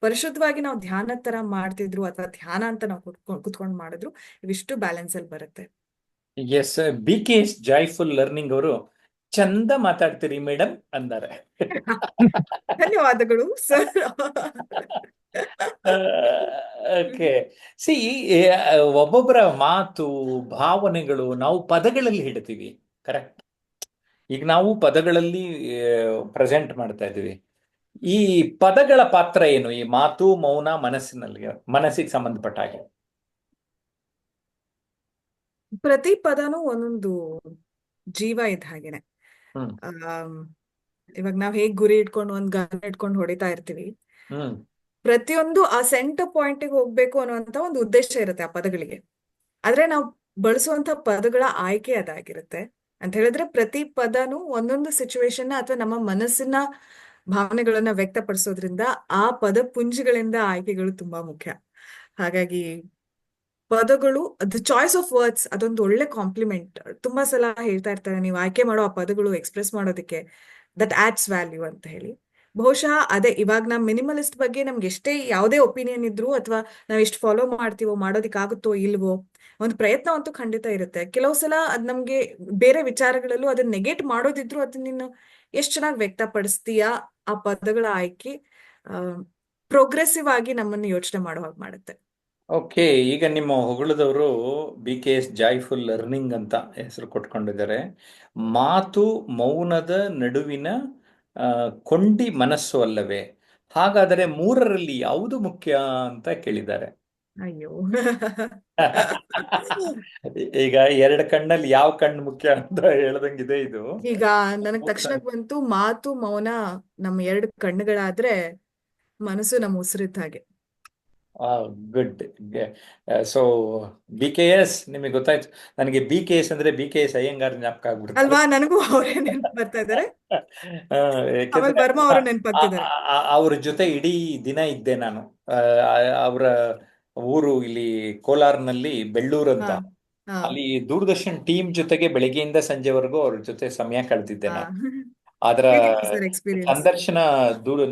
ಪರಿಶುದ್ಧವಾಗಿ ನಾವು ಧ್ಯಾನದ ತರ ಮಾಡ್ತಿದ್ರು ಅಥವಾ ಧ್ಯಾನ ಅಂತ ನಾವು ಕುತ್ಕೊಂಡು ಮಾಡಿದ್ರು ಇವಿಷ್ಟು ಬ್ಯಾಲೆನ್ಸ್ ಅಲ್ಲಿ ಬರುತ್ತೆ. Yes, B K S joyful learning ಅವರು ಚಂದ ಮಾತಾಡ್ತೀರಿ ಮೇಡಮ್ ಅಂದಾರೆ. ಧನ್ಯವಾದಗಳು ಸರ್. ಓಕೆ. ಸಿ, ಒಬ್ಬೊಬ್ಬರ ಮಾತು, ಭಾವನೆಗಳು ನಾವು ಪದಗಳಲ್ಲಿ ಹಿಡ್ತೀವಿ. ಕರೆಕ್ಟ್. ಈಗ ನಾವು ಪದಗಳಲ್ಲಿ ಪ್ರೆಸೆಂಟ್ ಮಾಡ್ತಾ ಇದೀವಿ. ಈ ಪದಗಳ ಪಾತ್ರ ಏನು ಈ ಮಾತು, ಮೌನ, ಮನಸ್ಸಿನಲ್ಲಿ, ಮನಸ್ಸಿಗೆ ಸಂಬಂಧಪಟ್ಟ ಹಾಗೆ? ಪ್ರತಿ ಪದನೂ ಒಂದೊಂದು ಜೀವ ಇದ್ದ ಹಾಗೇನೆ. ಹ್ಮ್ ಆಮ್, ಇವಾಗ ನಾವ್ ಹೇಗ್ ಗುರಿ ಇಟ್ಕೊಂಡು ಒಂದ್ ಗನ್ ಇಟ್ಕೊಂಡು ಹೊಡಿತಾ ಇರ್ತೀವಿ, ಹ್ಮ್ ಪ್ರತಿಯೊಂದು ಆ ಸೆಂಟರ್ ಪಾಯಿಂಟ್ಗೆ ಹೋಗ್ಬೇಕು ಅನ್ನುವಂತ ಒಂದು ಉದ್ದೇಶ ಇರುತ್ತೆ ಆ ಪದಗಳಿಗೆ. ಆದ್ರೆ ನಾವು ಬಳಸುವಂತ ಪದಗಳ ಆಯ್ಕೆ ಅದಾಗಿರುತ್ತೆ. ಅಂತ ಹೇಳಿದ್ರೆ ಪ್ರತಿ ಪದನು ಒಂದೊಂದು ಸಿಚುವೇಶನ್ ಅಥವಾ ನಮ್ಮ ಮನಸ್ಸಿನ ಭಾವನೆಗಳನ್ನ ವ್ಯಕ್ತಪಡಿಸೋದ್ರಿಂದ ಆ ಪದ ಪುಂಜಗಳಿಂದ ಆಯ್ಕೆಗಳು ತುಂಬಾ ಮುಖ್ಯ. ಹಾಗಾಗಿ ಪದಗಳು, ದ ಚಾಯ್ಸ್ ಆಫ್ ವರ್ಡ್ಸ್ ಅದೊಂದು ಒಳ್ಳೆ ಕಾಂಪ್ಲಿಮೆಂಟ್. ತುಂಬಾ ಸಲ ಹೇಳ್ತಾ ಇರ್ತಾರೆ, ನೀವು ಆಯ್ಕೆ ಮಾಡೋ ಆ ಪದಗಳು ಎಕ್ಸ್ಪ್ರೆಸ್ ಮಾಡೋದಕ್ಕೆ ದಟ್ ಆಡ್ಸ್ ವ್ಯಾಲ್ಯೂ ಅಂತ ಹೇಳಿ. ಬಹುಶಃ ಅದೇ ಇವಾಗ ನಮ್ ಮಿನಿಮಲಿಸ್ಟ್ ಬಗ್ಗೆ ನಮ್ಗೆ ಎಷ್ಟೇ ಯಾವುದೇ ಒಪಿನಿಯನ್ ಇದ್ರು, ಅಥವಾ ನಾವ್ ಎಷ್ಟು ಫಾಲೋ ಮಾಡ್ತೀವೋ, ಮಾಡೋದಿಕ್ಕಾಗುತ್ತೋ ಇಲ್ವೋ, ಒಂದು ಪ್ರಯತ್ನ ಅಂತೂ ಖಂಡಿತ ಇರುತ್ತೆ. ಕೆಲವು ಸಲ ಅದ್ ನಮ್ಗೆ ಬೇರೆ ವಿಚಾರಗಳಲ್ಲೂ ಅದನ್ನ ನೆಗೆಟ್ ಮಾಡೋದಿದ್ರು, ಅದನ್ನ ನೀನು ಎಷ್ಟು ಚೆನ್ನಾಗಿ ವ್ಯಕ್ತಪಡಿಸ್ತೀಯಾ, ಆ ಪದಗಳ ಆಯ್ಕೆ ಪ್ರೋಗ್ರೆಸಿವ್ ಆಗಿ ನಮ್ಮನ್ನು ಯೋಚನೆ ಮಾಡೋ ಹಾಗೆ ಮಾಡುತ್ತೆ. ಓಕೆ, ಈಗ ನಿಮ್ಮ ಹೊಗಳದವರು BKS ಜಾಯ್ಫುಲ್ ಲರ್ನಿಂಗ್ ಅಂತ ಹೆಸರು ಕೊಟ್ಕೊಂಡಿದ್ದಾರೆ. ಮಾತು ಮೌನದ ನಡುವಿನ ಆ, ಕೊಂಡಿ ಮನಸ್ಸು ಅಲ್ಲವೇ? ಹಾಗಾದರೆ ಮೂರರಲ್ಲಿ ಯಾವುದು ಮುಖ್ಯ ಅಂತ ಕೇಳಿದ್ದಾರೆ. ಅಯ್ಯೋ. ಈಗ ಎರಡು ಕಣ್ಣಲ್ಲಿ ಯಾವ ಕಣ್ಣು ಮುಖ್ಯ ಅಂತ ಹೇಳ್ದಂಗಿದೆ ಇದು. ಈಗ ನನಗ್ ತಕ್ಷಣಕ್ ಬಂತು, ಮಾತು ಮೌನ ನಮ್ಮ ಎರಡು ಕಣ್ಣುಗಳಾದ್ರೆ ಮನಸ್ಸು ನಮ್ಮ ಉಸಿರಿದ್ದ ಹಾಗೆ. ಗುಡ್. ಸೊ BKS ನಿಮಗೆ ಗೊತ್ತಾಯ್ತು. ನನಗೆ BKS ಅಂದ್ರೆ BKS ಅಯ್ಯಂಗಾರ್ ಜ್ಞಾಪಕ ಆಗ್ಬಿಡ್ತಾರೆ. ಅಲ್ವಾ, ನನಗೂ ಅವರೇ ನೆನ್ಪು ಬರ್ತಾ ಇದಾರೆ. ಕಮಲ್ ಯಾಕೆಂದ್ರೆ ವರ್ಮಾ ಅವರು ನೆನ್ಪಾಗ್ತಿದ್ದಾರೆ. ಅವ್ರ ಜೊತೆ ಇಡೀ ದಿನ ಇದ್ದೆ ನಾನು. ಅವರ ಊರು ಇಲ್ಲಿ ಕೋಲಾರ್ನಲ್ಲಿ ಬೆಳ್ಳೂರು ಹಾ ಅಂತ. ಹಾ ಅಲ್ಲಿ ದೂರದರ್ಶನ್ ಟೀಮ್ ಜೊತೆಗೆ ಬೆಳಗ್ಗೆಯಿಂದ ಸಂಜೆವರೆಗೂ ಅವ್ರ ಜೊತೆ ಸಮಯ ಕಳೆದಿದ್ದೆ ಹಾ. ನಾನು. ಅದರ ಹೇಗಿತ್ತು ಸರ್ ಎಕ್ಸ್ಪೀರಿಯನ್ಸ್? ಸಂದರ್ಶನ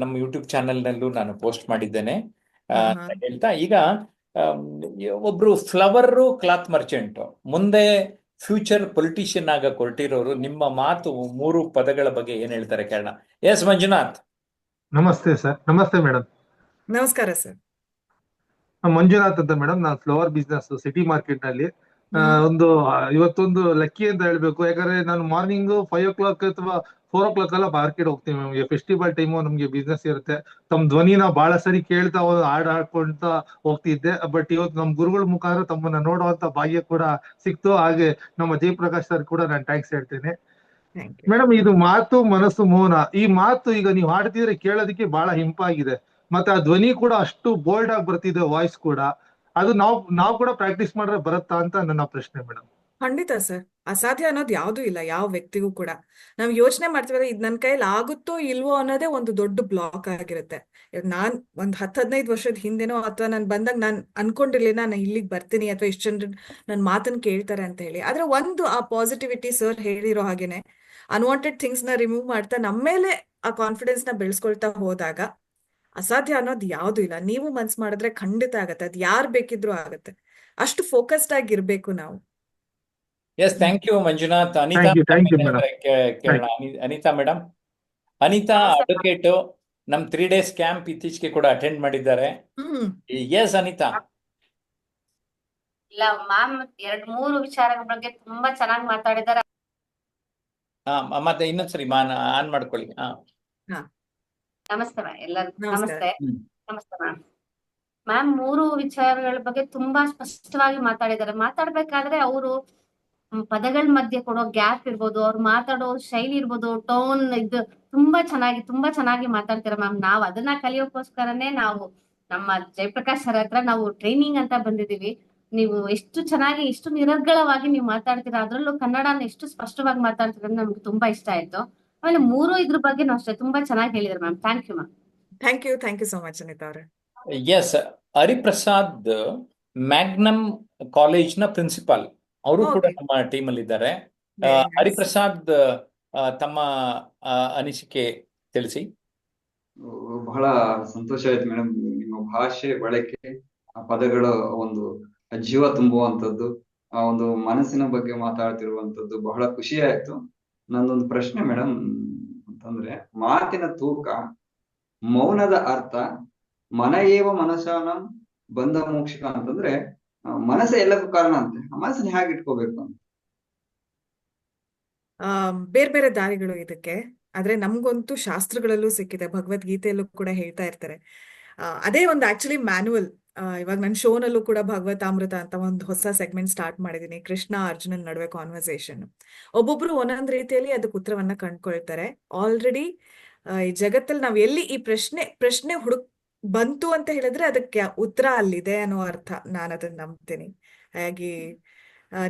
ನಮ್ಮ ಯೂಟ್ಯೂಬ್ ಚಾನೆಲ್ನಲ್ಲೂ ನಾನು ಪೋಸ್ಟ್ ಮಾಡಿದ್ದೇನೆ ಹಾ ಹಾ ಅಂತ ಹೇಳ್ತಾ. ಈಗ ಆಮ್, ಒಬ್ರು ಫ್ಲವರ್ ಕ್ಲಾತ್ ಮರ್ಚೆಂಟ್ ಮುಂದೆ ಫ್ಯೂಚರ್ ಪೊಲಿಟಿಷಿಯನ್ ಆಗ ಹೊರಟಿರೋರು, ನಿಮ್ಮ ಮಾತು ಮೂರು ಪದಗಳ ಬಗ್ಗೆ ಏನ್ ಹೇಳ್ತಾರೆ ಕೇಳೋಣ. ಎಸ್ ಮಂಜುನಾಥ್. ನಮಸ್ತೆ ಸರ್. ನಮಸ್ತೆ ಮೇಡಮ್. ನಮಸ್ಕಾರ ಸರ್. ಮಂಜುನಾಥ್ ಅಂತ ಮೇಡಮ್. ನಾನು ಫ್ಲವರ್ ಬಿಸ್ನೆಸ್ ಸಿಟಿ ಮಾರ್ಕೆಟ್ ನಲ್ಲಿ ಇವತ್ತೊಂದು ಲಕ್ಕಿ ಅಂತ ಹೇಳ್ಬೇಕು. ಯಾಕಂದ್ರೆ ನಾನು ಮಾರ್ನಿಂಗ್ 5 o'clock ಅಥವಾ 4 o'clock ಎಲ್ಲ ಮಾರ್ಕೆಟ್ ಹೋಗ್ತೀವಿ. ನಮಗೆ ಫೆಸ್ಟಿವಲ್ ಟೈಮು ನಮ್ಗೆ ಬಿಸ್ನೆಸ್ ಇರುತ್ತೆ. ತಮ್ಮ ಧ್ವನಿನ ಬಹಳ ಸರಿ ಕೇಳ್ತಾ ಹಾಡ್ ಹಾಡ್ಕೊಂತ ಹೋಗ್ತಿದ್ದೆ. ಬಟ್ ಇವತ್ತು ನಮ್ ಗುರುಗಳ ಮುಖಾಂತರ ತಮ್ಮನ್ನ ನೋಡುವಂತ ಭಾಗ್ಯ ಕೂಡ ಸಿಕ್ತು. ಹಾಗೆ ನಮ್ಮ ಜಯಪ್ರಕಾಶ್ ಸರ್ ಕೂಡ ನಾನು ಥ್ಯಾಂಕ್ಸ್ ಹೇಳ್ತೇನೆ. Thank you. ಮೇಡಮ್, ಇದು ಮಾತು ಮನಸ್ಸು ಮೌನ, ಈ ಮಾತು ಈಗ ನೀವು ಹಾಡ್ತಿದ್ರೆ ಕೇಳೋದಕ್ಕೆ ಬಹಳ ಹಿಂಪಾಗಿದೆ. ಮತ್ತೆ ಆ ಧ್ವನಿ ಕೂಡ ಅಷ್ಟು ಬೋಲ್ಡ್ ಆಗಿ ಬರ್ತಿದೆ, ವಾಯ್ಸ್ ಕೂಡ. ಅದು ನಾವು ಕೂಡ ಪ್ರಾಕ್ಟೀಸ್ ಮಾಡಿದ್ರೆ ಬರುತ್ತಾ ಅಂತ ನನ್ನ ಪ್ರಶ್ನೆ ಮೇಡಮ್. ಖಂಡಿತ ಸರ್. ಅಸಾಧ್ಯ ಅನ್ನೋದು ಯಾವ್ದೂ ಇಲ್ಲ ಯಾವ ವ್ಯಕ್ತಿಗೂ ಕೂಡ. ನಾವು ಯೋಚನೆ ಮಾಡ್ತೀವಲ್ಲ, ಇದ್ ನನ್ನ ಕೈಯಲ್ಲಿ ಆಗುತ್ತೋ ಇಲ್ವೋ ಅನ್ನೋದೇ ಒಂದು ದೊಡ್ಡ ಬ್ಲಾಕ್ ಆಗಿರುತ್ತೆ. ಇವಾಗ್ ನಾನ್ ಒಂದ್ 10-15 ವರ್ಷದ ಹಿಂದೆನೋ, ಅಥವಾ ನಾನು ಬಂದಾಗ ನಾನು ಅನ್ಕೊಂಡಿರ್ಲಿಲ್ಲ ನಾನು ಇಲ್ಲಿಗೆ ಬರ್ತೀನಿ, ಅಥವಾ ಇಷ್ಟು ಜನರು ನನ್ನ ಮಾತನ್ನ ಕೇಳ್ತಾರೆ ಅಂತ ಹೇಳಿ. ಆದ್ರೆ ಒಂದು ಆ ಪಾಸಿಟಿವಿಟಿ ಸರ್ ಹೇಳಿರೋ ಹಾಗೇನೆ ಅನ್ವಾಂಟೆಡ್ ಥಿಂಗ್ಸ್ ನ ರಿಮೂವ್ ಮಾಡ್ತಾ ನಮ್ಮ ಮೇಲೆ ಆ ಕಾನ್ಫಿಡೆನ್ಸ್ ನ ಬೆಳೆಸ್ಕೊಳ್ತಾ ಹೋದಾಗ ಅಸಾಧ್ಯ ಅನ್ನೋದು ಯಾವ್ದು ಇಲ್ಲ. ನೀವು ಮನ್ಸ್ ಮಾಡಿದ್ರೆ ಖಂಡಿತ ಆಗತ್ತೆ. ಅದು ಯಾರು ಬೇಕಿದ್ರೂ ಆಗತ್ತೆ. ಅಷ್ಟು ಫೋಕಸ್ಡ್ ಆಗಿರ್ಬೇಕು ನಾವು. Yes, thank you Manjunath. Anitha thank you madam madam. ಕೇಳೋಣ. ಅನಿತಾ ಮೇಡಮ್. ಅನಿತಾ ಹಾ ಸರ್. ಅಡ್ವೊಕೇಟ್, ನಮ್ 3 days ಕ್ಯಾಂಪ್ ಇತ್ತೀಚೆಗೆ ಕೂಡ ಅಟೆಂಡ್ ಮಾಡಿದ್ದಾರೆ. ಹ್ಮ್ ಎಸ್ ಅನಿತಾ. ಇಲ್ಲ ಮ್ಯಾಮ್, 2-3 ವಿಚಾರಗಳ ಬಗ್ಗೆ ತುಂಬಾ ಚೆನ್ನಾಗಿ ಮಾತಾಡಿದಾರೆ. ಮತ್ತೆ ಇನ್ನೊಂದ್ಸರಿ ಆನ್ ಮಾಡ್ಕೊಳ್ಳಿ. ಹಾ ನಮಸ್ತೆ ಮ್ಯಾಮ್, ಎಲ್ಲರಿಗೂ ನಮಸ್ಕಾರ. ನಮಸ್ತೆ. ನಮಸ್ತೆ ಮ್ಯಾಮ್. ಮ್ಯಾಮ್ 3 ವಿಚಾರಗಳ ಬಗ್ಗೆ ತುಂಬಾ ಸ್ಪಷ್ಟವಾಗಿ ಮಾತಾಡಿದ್ದಾರೆ. ಮಾತಾಡ್ಬೇಕಾದ್ರೆ ಅವರು ಪದಗಳ ಮಧ್ಯೆ ಕೊಡೋ ಗ್ಯಾಪ್ ಇರ್ಬೋದು, ಅವ್ರು ಮಾತಾಡೋ ಶೈಲಿ ಇರ್ಬೋದು, ಟೋನ್ ಇದು ತುಂಬಾ ಚೆನ್ನಾಗಿ ಮಾತಾಡ್ತಾರೆ ಮ್ಯಾಮ್. ನಾವ್ ಅದನ್ನ ಕಲಿಯೋಕೋಸ್ಕರನೇ ನಾವು ನಮ್ಮ ಜಯಪ್ರಕಾಶ್ ಸರ್ ಹತ್ರ ನಾವು ಟ್ರೈನಿಂಗ್ ಅಂತ ಬಂದಿದೀವಿ. ನೀವು ಎಷ್ಟು ನಿರರ್ಗಳವಾಗಿ ನೀವು ಮಾತಾಡ್ತೀರಾ, ಅದ್ರಲ್ಲೂ ಕನ್ನಡನ ಎಷ್ಟು ಸ್ಪಷ್ಟವಾಗಿ ಮಾತಾಡ್ತೀರಾ ಅಂತ ನಮ್ಗೆ ತುಂಬಾ ಇಷ್ಟ ಆಯ್ತು. ಆಮೇಲೆ 3 ಇದ್ರ ಬಗ್ಗೆ ಅಷ್ಟೇ ತುಂಬಾ ಚೆನ್ನಾಗಿ ಹೇಳಿದಾರೆ ma'am. Thank you ma'am. Thank you so much Anitha ಅವರೇ. ಎಸ್, ಹರಿಪ್ರಸಾದ್ ಮ್ಯಾಗ್ನಮ್ ಕಾಲೇಜ್ನ ಪ್ರಿನ್ಸಿಪಾಲ್, ಅವರು ಕೂಡ ಓಕೆ. ನಮ್ಮ ಟೀಮ್ ಅಲ್ಲಿ ಇದ್ದಾರೆ. Very nice. ಹರಿಪ್ರಸಾದ್, ತಮ್ಮ ಅನಿಸಿಕೆ ತಿಳಿಸಿ. ಬಹಳ ಸಂತೋಷ ಆಯ್ತು ಮೇಡಮ್. ನಿಮ್ಮ ಭಾಷೆ ಬಳಕೆ, ಆ ಪದಗಳ ಒಂದು ಜೀವ ತುಂಬುವಂಥದ್ದು, ಆ ಒಂದು ಮನಸ್ಸಿನ ಬಗ್ಗೆ ಮಾತಾಡ್ತಿರುವಂತದ್ದು ಬಹಳ ಖುಷಿ ಆಯ್ತು. ನಂದೊಂದು ಪ್ರಶ್ನೆ ಮೇಡಮ್ ಅಂತಂದ್ರೆ, ಮಾತಿನ ತೂಕ, ಮೌನದ ಅರ್ಥ, ಮನ ಏವ ಮನಸಾನಂ ಬಂಧ ಮೋಕ್ಷಕ ಅಂತಂದ್ರೆ, ಮನಸ್ಸೇ ಎಲ್ಲಕ್ಕೂ ಕಾರಣ ಅಂತೆ. ಆ ಮನಸ್ಸನ್ನ ಹೇಗೆ ಇಟ್ಕೋಬೇಕು ಅಂತ. ಬೇರೆ ಬೇರೆ ದಾರಿಗಳು ಇದಕ್ಕೆ. ಆದ್ರೆ ನಮ್ಗಂತೂ ಶಾಸ್ತ್ರಗಳಲ್ಲೂ ಸಿಕ್ಕಿದೆ, ಭಗವದ್ಗೀತೆಯಲ್ಲೂ ಕೂಡ ಹೇಳ್ತಾ ಇರ್ತಾರೆ. ಅದೇ ಒಂದು ಆಕ್ಚುಲಿ ಮ್ಯಾನುವಲ್. ಇವಾಗ ನನ್ನ ಶೋನಲ್ಲೂ ಕೂಡ ಭಗವತಾಮೃತ ಅಂತ ಒಂದು ಹೊಸ ಸೆಗ್ಮೆಂಟ್ ಸ್ಟಾರ್ಟ್ ಮಾಡಿದೀನಿ. ಕೃಷ್ಣ ಅರ್ಜುನನ್ ನಡುವೆ ಕಾನ್ವರ್ಸೇಷನ್. ಒಬ್ಬೊಬ್ರು ಒಂದೊಂದ್ ರೀತಿಯಲ್ಲಿ ಅದಕ್ಕೆ ಉತ್ತರವನ್ನ ಕಂಡ್ಕೊಳ್ತಾರೆ. ಆಲ್ರೆಡಿ ಈ ಜಗತ್ತಲ್ಲಿ ನಾವ್ ಎಲ್ಲಿ ಈ ಪ್ರಶ್ನೆ ಹುಡುಕ್ ಬಂತು ಅಂತ ಹೇಳಿದ್ರೆ ಅದಕ್ಕೆ ಉತ್ತರ ಅಲ್ಲಿದೆ ಅನ್ನೋ ಅರ್ಥ. ನಾನು ಅದನ್ನ ನಂಬ್ತೀನಿ. ಹಾಗಾಗಿ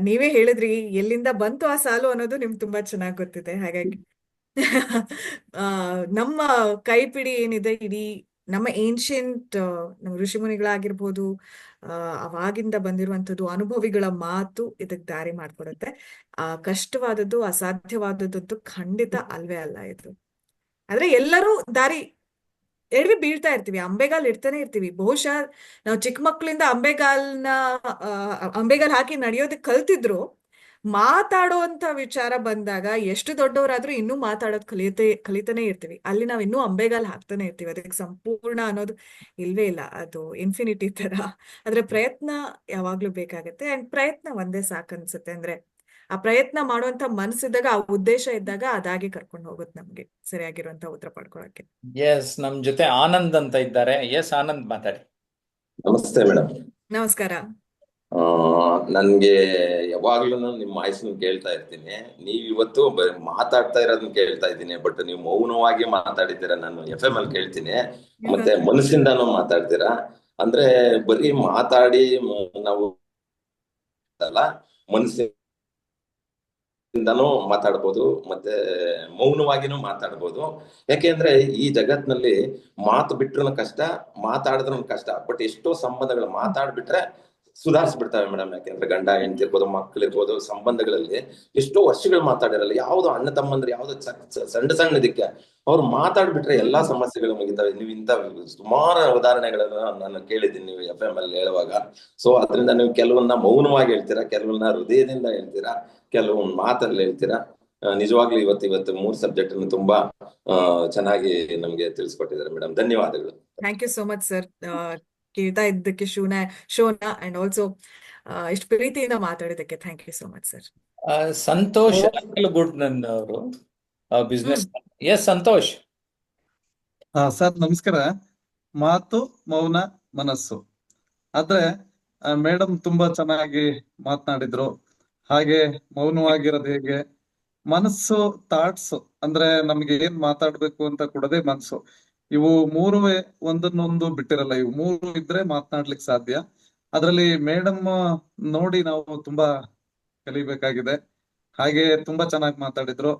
ನೀವೇ ಹೇಳಿದ್ರಿ ಎಲ್ಲಿಂದ ಬಂತು ಆ ಸಾಲು ಅನ್ನೋದು ನಿಮ್ಗೆ ತುಂಬಾ ಚೆನ್ನಾಗಿ ಗೊತ್ತಿದೆ. ಹಾಗಾಗಿ ನಮ್ಮ ಕೈಪಿಡಿ ಏನಿದೆ ಇಡೀ ನಮ್ಮ ಏನ್ಷಿಯಂಟ್ ನಮ್ಮ ಋಷಿಮುನಿಗಳಾಗಿರ್ಬೋದು, ಅವಾಗಿಂದ ಬಂದಿರುವಂಥದ್ದು ಅನುಭವಿಗಳ ಮಾತು ಇದಕ್ಕೆ ದಾರಿ ಮಾಡ್ಕೊಡುತ್ತೆ. ಕಷ್ಟವಾದದ್ದು, ಅಸಾಧ್ಯವಾದದ್ದು ಖಂಡಿತ ಅಲ್ವೇ ಅಲ್ಲ ಇದು. ಆದ್ರೆ ಎಲ್ಲರೂ ದಾರಿ ಎಡವಿ ಬೀಳ್ತಾ ಇರ್ತೀವಿ, ಅಂಬೆಗಾಲ್ ಇಡ್ತಾನೆ ಇರ್ತೀವಿ. ಬಹುಶಃ ನಾವು ಚಿಕ್ಕ ಮಕ್ಕಳಿಂದ ಅಂಬೆಗಾಲ್ ಹಾಕಿ ನಡೆಯೋದಕ್ಕೆ ಕಲ್ತಿದ್ರು, ಮಾತಾಡುವಂತ ವಿಚಾರ ಬಂದಾಗ ಎಷ್ಟು ದೊಡ್ಡವರಾದ್ರೂ ಇನ್ನೂ ಮಾತಾಡೋದು ಕಲಿತಾನೆ ಇರ್ತೀವಿ. ಅಲ್ಲಿ ನಾವ್ ಇನ್ನೂ ಅಂಬೆಗಾಲ್ ಹಾಕ್ತಾನೆ ಇರ್ತೀವಿ. ಅದಕ್ಕೆ ಸಂಪೂರ್ಣ ಅನ್ನೋದು ಇಲ್ವೇ ಇಲ್ಲ, ಅದು ಇನ್ಫಿನಿಟಿ ತರ. ಆದ್ರೆ ಪ್ರಯತ್ನ ಯಾವಾಗ್ಲೂ ಬೇಕಾಗತ್ತೆ, ಅಂಡ್ ಪ್ರಯತ್ನ ಒಂದೇ ಸಾಕನ್ಸುತ್ತೆ. ಅಂದ್ರೆ ಆ ಪ್ರಯತ್ನ ಮಾಡುವಂತ ಮನಸ್ಸಿದ್ದಾಗ, ಆ ಉದ್ದೇಶ ಇದ್ದಾಗ ಅದಾಗೆ ಕರ್ಕೊಂಡು ಹೋಗುತ್ತೆ ನಮ್ಗೆ ಸರಿಯಾಗಿರುವಂತ ಉತ್ತರ ಪಡ್ಕೊಳಕ್ಕೆ. ಎಸ್, ನಮ್ ಜೊತೆ ಆನಂದ್ ಅಂತ ಇದ್ದಾರೆ. ಎಸ್, ಆನಂದ್ ಮಾತಾಡಿ. ನಮಸ್ತೆ ಮೇಡಮ್. ನಮಸ್ಕಾರ. ನನ್ಗೆ ಯಾವಾಗ್ಲೂ ನಿಮ್ಮ ವಾಯ್ಸ್ನ ಕೇಳ್ತಾ ಇರ್ತೀನಿ. ನೀವ್ ಇವತ್ತು ಮಾತಾಡ್ತಾ ಇರೋದನ್ನ ಕೇಳ್ತಾ ಇದ್ದೀನಿ, ಬಟ್ ನೀವು ಮೌನವಾಗಿ ಮಾತಾಡಿದ್ದೀರಾ. ನಾನು FM ಅಲ್ಲಿ ಕೇಳ್ತೀನಿ, ಮತ್ತೆ ಮನಸ್ಸಿಂದಾನು ಮಾತಾಡ್ತೀರಾ. ಅಂದ್ರೆ ಬರೀ ಮಾತಾಡಿ ನಾವು ಅಲ್ಲ, ಮನಸ್ಸಿಂದಾನು ಮಾತಾಡ್ಬೋದು, ಮತ್ತೆ ಮೌನವಾಗಿನೂ ಮಾತಾಡ್ಬೋದು. ಯಾಕೆಂದ್ರೆ ಈ ಜಗತ್ನಲ್ಲಿ ಮಾತು ಬಿಟ್ರೂ ಕಷ್ಟ, ಮಾತಾಡಿದ್ರೂ ಕಷ್ಟ. ಬಟ್ ಎಷ್ಟೋ ಸಂಬಂಧಗಳು ಮಾತಾಡ್ಬಿಟ್ರೆ ಸುಧಾರಿಸ್ಬಿಡ್ತವೆ ಮೇಡಮ್. ಯಾಕೆಂದ್ರೆ ಗಂಡ ಹೆಂಡತಿ ಇರ್ಬೋದು, ಮಕ್ಕಳಿರ್ಬೋದು, ಸಂಬಂಧಗಳಲ್ಲಿ ಎಷ್ಟೋ ವರ್ಷಗಳು ಮಾತಾಡಿರಲ್ಲ. ಯಾವ್ದು ಅಣ್ಣ ತಮ್ಮಂದ್ರೆ ಯಾವ್ದು ಸಣ್ಣ ಸಣ್ಣದಕ್ಕೆ ಅವ್ರು ಮಾತಾಡ್ಬಿಟ್ರೆ ಎಲ್ಲಾ ಸಮಸ್ಯೆಗಳು ಮುಗಿತವೆ. ನೀವು ಇಂಥ ಸುಮಾರು ಉದಾಹರಣೆಗಳನ್ನ ನಾನು ಕೇಳಿದ್ದೀನಿ ನೀವು FM ಅಲ್ಲಿ ಹೇಳುವಾಗ. ಸೊ ಅದರಿಂದ ನೀವು ಕೆಲವನ್ನ ಮೌನವಾಗಿ ಹೇಳ್ತೀರಾ, ಕೆಲವನ್ನ ಹೃದಯದಿಂದ ಹೇಳ್ತೀರಾ, ಕೆಲವೊಂದು ಮಾತಲ್ಲಿ ಹೇಳ್ತೀರಾ. ನಿಜವಾಗ್ಲೂ ಇವತ್ತು 3 ಸಬ್ಜೆಕ್ಟ್ ಅನ್ನು ತುಂಬಾ ಚೆನ್ನಾಗಿ ನಮ್ಗೆ ತಿಳಿಸ್ಕೊಟ್ಟಿದ್ದಾರೆ ಮೇಡಮ್. ಧನ್ಯವಾದಗಳು. Thank you so much sir. ಕೇಳ್ತಾ ಇದ್ದಕ್ಕೆ ಶೋನ ಅಂಡ್ ಆಲ್ಸೋ ಇಷ್ಟು ಪ್ರೀತಿಯಿಂದ ಮಾತಾಡಿದ್ದಕ್ಕೆ thank you so much sir. Santosh good ನನ್ನ ಅವರು ಬಿಸ್ನೆಸ್. ಎಸ್ ಸಂತೋಷ್. ಸರ್ ನಮಸ್ಕಾರ. ಮಾತು, ಮೌನ, ಮನಸ್ಸು. ಆದ್ರೆ ಮೇಡಮ್ ತುಂಬಾ ಚೆನ್ನಾಗಿ ಮಾತನಾಡಿದ್ರು. ಹಾಗೆ ಮೌನವಾಗಿರೋದು ಹೇಗೆ, ಮನಸ್ಸು, ಥಾಟ್ಸ್ ಅಂದ್ರೆ ನಮ್ಗೆ ಏನ್ ಮಾತಾಡ್ಬೇಕು ಅಂತ ಕೊಡೋದೇ ಮನಸ್ಸು. ಇವು ಮೂರುವೆ ಒಂದನ್ನೊಂದು ಬಿಟ್ಟಿರಲ್ಲ. ಇವು ಮೂರು ಇದ್ರೆ ಮಾತನಾಡ್ಲಿಕ್ಕೆ ಸಾಧ್ಯ. ಅದ್ರಲ್ಲಿ ಮೇಡಮ್ ನೋಡಿ ನಾವು ತುಂಬಾ ಕಲಿಬೇಕಾಗಿದೆ. ಹಾಗೆ ತುಂಬಾ ಚೆನ್ನಾಗಿ ಮಾತಾಡಿದ್ರು.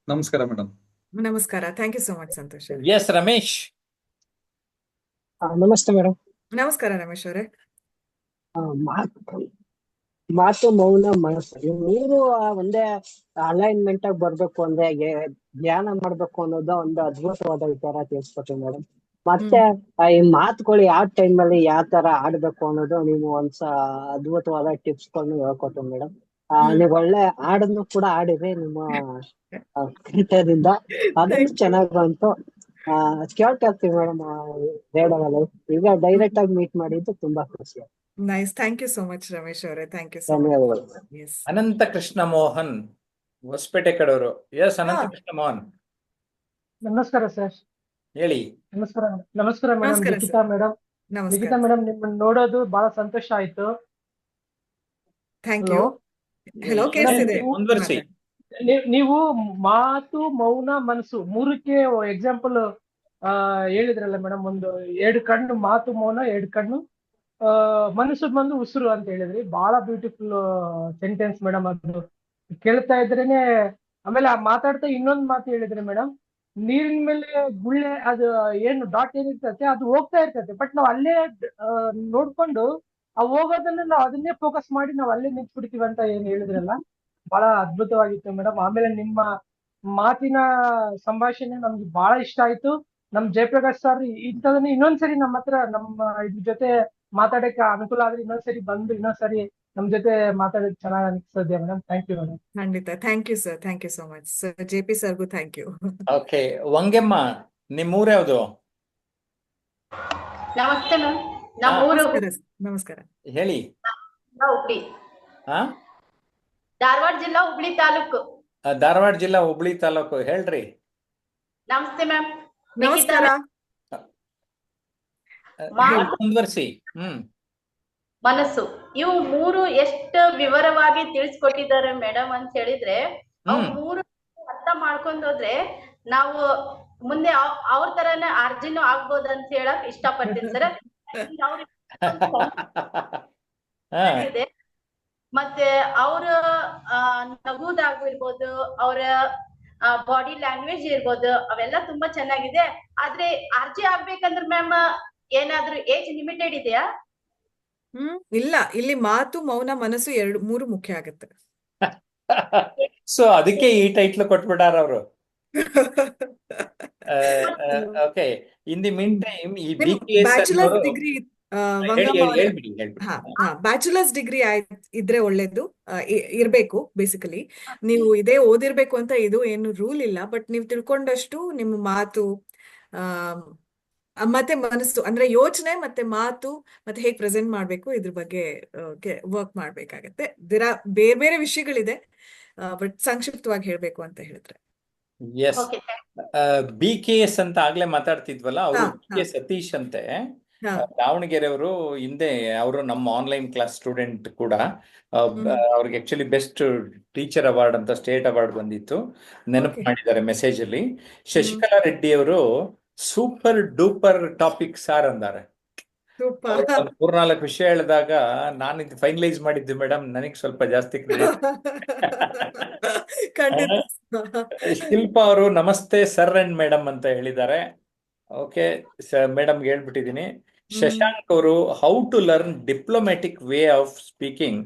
ನಮಸ್ಕಾರ ಮೇಡಮ್. ನಮಸ್ಕಾರ. Thank you so much Santosh. Yes Ramesh. ನಮಸ್ತೆ ಮೇಡಮ್. ನಮಸ್ಕಾರ ರಮೇಶ್ ಅವರೇ. ಮಾತು, ಮೌನ, ಮನಸ್ಸು ಇವ್ ಮೂರು ಒಂದೇ ಅಲೈನ್ಮೆಂಟ್ ಆಗಿ ಬರ್ಬೇಕು ಅಂದ್ರೆ ಧ್ಯಾನ ಮಾಡ್ಬೇಕು ಅನ್ನೋದು ಒಂದು ಅದ್ಭುತವಾದ ವಿಚಾರ ತಿಳಿಸ್ಕೊಟ್ರಿ ಮೇಡಮ್. ಮತ್ತೆ ಈ ಮಾತುಗಳು ಯಾವ ಟೈಮ್ ಅಲ್ಲಿ ಯಾವ ತರ ಆಡ್ಬೇಕು ಅನ್ನೋದು ನೀವು ಅದ್ಭುತವಾದ ಟಿಪ್ಸ್ ಗಳನ್ನು ಹೇಳ್ಕೊಟ್ರಿ ಮೇಡಮ್. ನೀವ್ ಒಳ್ಳೆ ಹಾಡನ್ನು ಕೂಡ ಆಡಿದ್ರಿ ನಿಮ್ಮ ಕಂಠದಿಂದ, ಅದನ್ನು ಚೆನ್ನಾಗಿ ಬಂತು. ಕೇಳ್ತಾ ಇರ್ತೀವಿ ಮೇಡಮ್ ರೇಡಿಯೋದಲ್ಲಿ. ಈಗ ಡೈರೆಕ್ಟ್ ಆಗಿ ಮೀಟ್ ಮಾಡಿದ್ದು ತುಂಬಾ ಖುಷಿ. Nice. Thank you so much Ramesh ಅವರೇ. Thank you so much. ಧನ್ಯವಾದಗಳು. ಎಸ್. ಅನಂತ ಕೃಷ್ಣ ಮೋಹನ್, ಹೊಸಪೇಟೆ ಕಡೆಯವರು. ಎಸ್ ಅನಂತ ಕೃಷ್ಣ ಮೋಹನ್ ನಮಸ್ಕಾರ ಸರ್. ಹೇಳಿ. ನಮಸ್ಕಾರ. ನಮಸ್ಕಾರ ಮೇಡಮ್. ನಮಸ್ಕಾರ ನಿಖಿತಾ ಸರ್. ಮೇಡಮ್. ನಮಸ್ಕಾರ. ನಿಖಿತಾ ಮೇಡಮ್, ನಿಮ್ಮನ್ನ ನೋಡೋದು ಬಹಳ ಸಂತೋಷ ಆಯ್ತು. Thank hello you. ಹೆಲೋ, ಕೇಳಿಸಿದೆ. ಮುಂದುವರಿಸಿ. ನೀವು ಮಾತು, ಮೌನ, ಮನಸ್ಸು ಮೂರಕ್ಕೆ ಎಕ್ಸಾಂಪಲ್ ಹೇಳಿದ್ರಲ್ಲ ಮೇಡಮ್. ಒಂದು 2 ಕಣ್ಣು ಮಾತು, ಮೌನ, 2 ಕಣ್ಣು ಮನಸ್ಸು ಬಂದು ಉಸಿರು ಅಂತ ಹೇಳಿದ್ರಿ. ಬಹಳ ಬ್ಯೂಟಿಫುಲ್ ಸೆಂಟೆನ್ಸ್ ಮೇಡಮ್. ಅದು ಕೇಳ್ತಾ ಇದ್ರೇನೆ. ಆಮೇಲೆ ಮಾತಾಡ್ತಾ ಇನ್ನೊಂದು ಮಾತು ಹೇಳಿದ್ರಿ ಮೇಡಮ್, ನೀರಿನ ಮೇಲೆ ಗುಳ್ಳೆ ಅದು ಏನು ಡಾಟ್ ಏನಿರ್ತತೆ ಅದು ಹೋಗ್ತಾ ಇರ್ತತೆ, ಬಟ್ ನಾವ್ ಅಲ್ಲೇ ನೋಡ್ಕೊಂಡು ಆ ಹೋಗೋದನ್ನ ನಾವು ಅದನ್ನೇ ಫೋಕಸ್ ಮಾಡಿ ನಾವು ಅಲ್ಲೇ ನಿಂತ್ಬಿಡ್ತೀವಿ ಅಂತ ಏನ್ ಹೇಳಿದ್ರಲ್ಲ, ಬಹಳ ಅದ್ಭುತವಾಗಿತ್ತು ಮೇಡಮ್. ಆಮೇಲೆ ನಿಮ್ಮ ಮಾತಿನ ಸಂಭಾಷಣೆ ನಮ್ಗೆ ಬಹಳ ಇಷ್ಟ ಆಯ್ತು. ನಮ್ ಜಯಪ್ರಕಾಶ್ ಸರ್ ಇಂಥದನ್ನ ಇನ್ನೊಂದ್ಸರಿ ನಮ್ಮ ಹತ್ರ ಇದ್ರ ಜೊತೆ ಮಾತಾಡಕ್ಕೆ ಅನುಕೂಲ ಆದ್ರೆ ಇನ್ನೊಂದ್ಸರಿ ಬಂದು ಇನ್ನೊಂದ್ಸರಿ ನಮ್ ಜೊತೆ ಮಾತಾಡೋದು ಚೆನ್ನಾಗಿ ಅನಿಸ್ತದೆ ಮೇಡಮ್. Thank you madam. ಖಂಡಿತ. Thank you sir. Thank you so much sir. JP ಸರ್ಗೂ ಥ್ಯಾಂಕ್ ಯು. ಓಕೆ, ವಂಗೆಮ್ಮ, ನಿಮ್ಮೂರ ಯಾವುದು? ನಮಸ್ತೆ ಮ್ಯಾಮ್. ನಮ್ಮೂರು ನಮಸ್ಕಾರ. ಹೇಳಿ. ಹುಬ್ಳಿ, ಹಾ, ಧಾರವಾಡ ಜಿಲ್ಲಾ ಹುಬ್ಳಿ ತಾಲೂಕು. ಧಾರವಾಡ ಜಿಲ್ಲಾ ಹುಬ್ಳಿ ತಾಲೂಕು. ಹೇಳ್ರಿ. ನಮಸ್ತೆ ಮ್ಯಾಮ್. ನಮಸ್ಕಾರ. ಮುಂದುವರಿಸಿ. ಮನಸ್ಸು, ಇವು ಮೂರು ಎಷ್ಟು ವಿವರವಾಗಿ ತಿಳಿಸ್ಕೊಟ್ಟಿದ್ದಾರೆ ಮೇಡಮ್ ಅಂತ ಹೇಳಿದ್ರೆ, ಅವ್ ಮೂರು ಅರ್ಥ ಮಾಡ್ಕೊಂಡ್ ಹೋದ್ರೆ ನಾವು ಮುಂದೆ ಅವ್ರ ತರನೇ ಅರ್ಜಿನೂ ಆಗ್ಬೋದು ಅಂತ ಹೇಳಕ್ ಇಷ್ಟಪಡ್ತೀನಿ ಸರ್. ಮತ್ತೆ ಅವ್ರ ನಗುದಾಗಿರ್ಬೋದು, ಅವ್ರ ಬಾಡಿ ಲ್ಯಾಂಗ್ವೇಜ್ ಇರ್ಬೋದು, ಅವೆಲ್ಲ ತುಂಬಾ ಚೆನ್ನಾಗಿದೆ. ಆದ್ರೆ ಆರ್ಜೆ ಆಗ್ಬೇಕಂದ್ರೆ ಮ್ಯಾಮ್ ಏನಾದ್ರೂ ಏಜ್ ಲಿಮಿಟೆಡ್ ಇದೆಯಾ? ಇಲ್ಲ, ಇಲ್ಲಿ ಮಾತು, ಮೌನ, ಮನಸ್ಸು ಮೂರು ಮುಖ್ಯ ಆಗುತ್ತೆ. ಸೊ ಅದಕ್ಕೆ ಈ ಟೈಟ್ಲ್ ಕೊಟ್ಬಿಟ್ಟಾರ ಅವರು. Okay, in the mean time ಈ ನಿಮ್ BKS ಬ್ಯಾಚುಲರ್ಸ್ ಅನ್ನೋರು ಡಿಗ್ರಿ ಹೇಳಿ ವಂಗಮ್ಮ ಅವರೇ, ಹೇಳ್ಬಿಡಿ. ಬ್ಯಾಚುಲರ್ಸ್ ಡಿಗ್ರಿ ಇದ್ರೆ ಒಳ್ಳೇದು, ಇರ್ಬೇಕು. ಬೇಸಿಕಲಿ ನೀವು ಇದೇ ಓದಿರ್ಬೇಕು ಅಂತ ಇದು ಏನು ರೂಲ್ ಇಲ್ಲ, ಬಟ್ ನೀವು ತಿಳ್ಕೊಂಡಷ್ಟು ನಿಮ್ಮ ಮಾತು ಮತ್ತೆ ಮನಸ್ಸು, ಅಂದ್ರೆ ಯೋಚನೆ ಮತ್ತೆ ಮಾತು ಮತ್ತೆ ಹೇಗ್ ಪ್ರೆಸೆಂಟ್ ಮಾಡ್ಬೇಕು ಇದ್ರ ಬಗ್ಗೆ ವರ್ಕ್ ಮಾಡ್ಬೇಕಾಗತ್ತೆ. ಬೇರೆ ಬೇರೆ ವಿಷಯಗಳಿದೆ, ಬಟ್ ಸಂಕ್ಷಿಪ್ತವಾಗಿ ಹೇಳ್ಬೇಕು ಅಂತ ಹೇಳಿದ್ರೆ. ಎಸ್, ಓಕೆ, BKS ಅಂತ ಆಗ್ಲೇ ಮಾತಾಡ್ತಿದ್ವಲ್ಲ, ಅವರು BK ಸತೀಶ್ ಅಂತೆ, ದಾವಣಗೆರೆಯವರು. ಹಿಂದೆ ಅವರು ನಮ್ಮ ಆನ್ಲೈನ್ ಕ್ಲಾಸ್ ಸ್ಟೂಡೆಂಟ್ ಕೂಡ. ಅವ್ರಿಗೆ ಆಕ್ಚುಲಿ ಬೆಸ್ಟ್ ಟೀಚರ್ ಅವಾರ್ಡ್ ಅಂತ ಸ್ಟೇಟ್ ಅವಾರ್ಡ್ ಬಂದಿತ್ತು, ನೆನಪು ಮಾಡಿದ್ದಾರೆ ಮೆಸೇಜ್ ಅಲ್ಲಿ. ಶಶಿಕಲಾ ರೆಡ್ಡಿ ಅವರು ಸೂಪರ್ ಡೂಪರ್ ಟಾಪಿಕ್ ಸಾರ್ ಅಂದಾರೆ. ಒಂದು 3-4 ವಿಷಯ ಹೇಳಿದಾಗ ನಾನು ಇದು ಫೈನಲೈಸ್ ಮಾಡಿದ್ದು ಮೇಡಮ್, ನನಗೆ ಸ್ವಲ್ಪ ಜಾಸ್ತಿ ಕ್ರೆಡಿಟ್. ಶಿಲ್ಪಾ ಅವರು ನಮಸ್ತೆ ಸರ್ ಅಂಡ್ ಮೇಡಮ್ ಅಂತ ಹೇಳಿದ್ದಾರೆ. ಓಕೆ ಮೇಡಮ್ಗೆ ಹೇಳ್ಬಿಟ್ಟಿದ್ದೀನಿ. ಶಶಾಂಕ್ ಅವರು how to learn diplomatic way of speaking,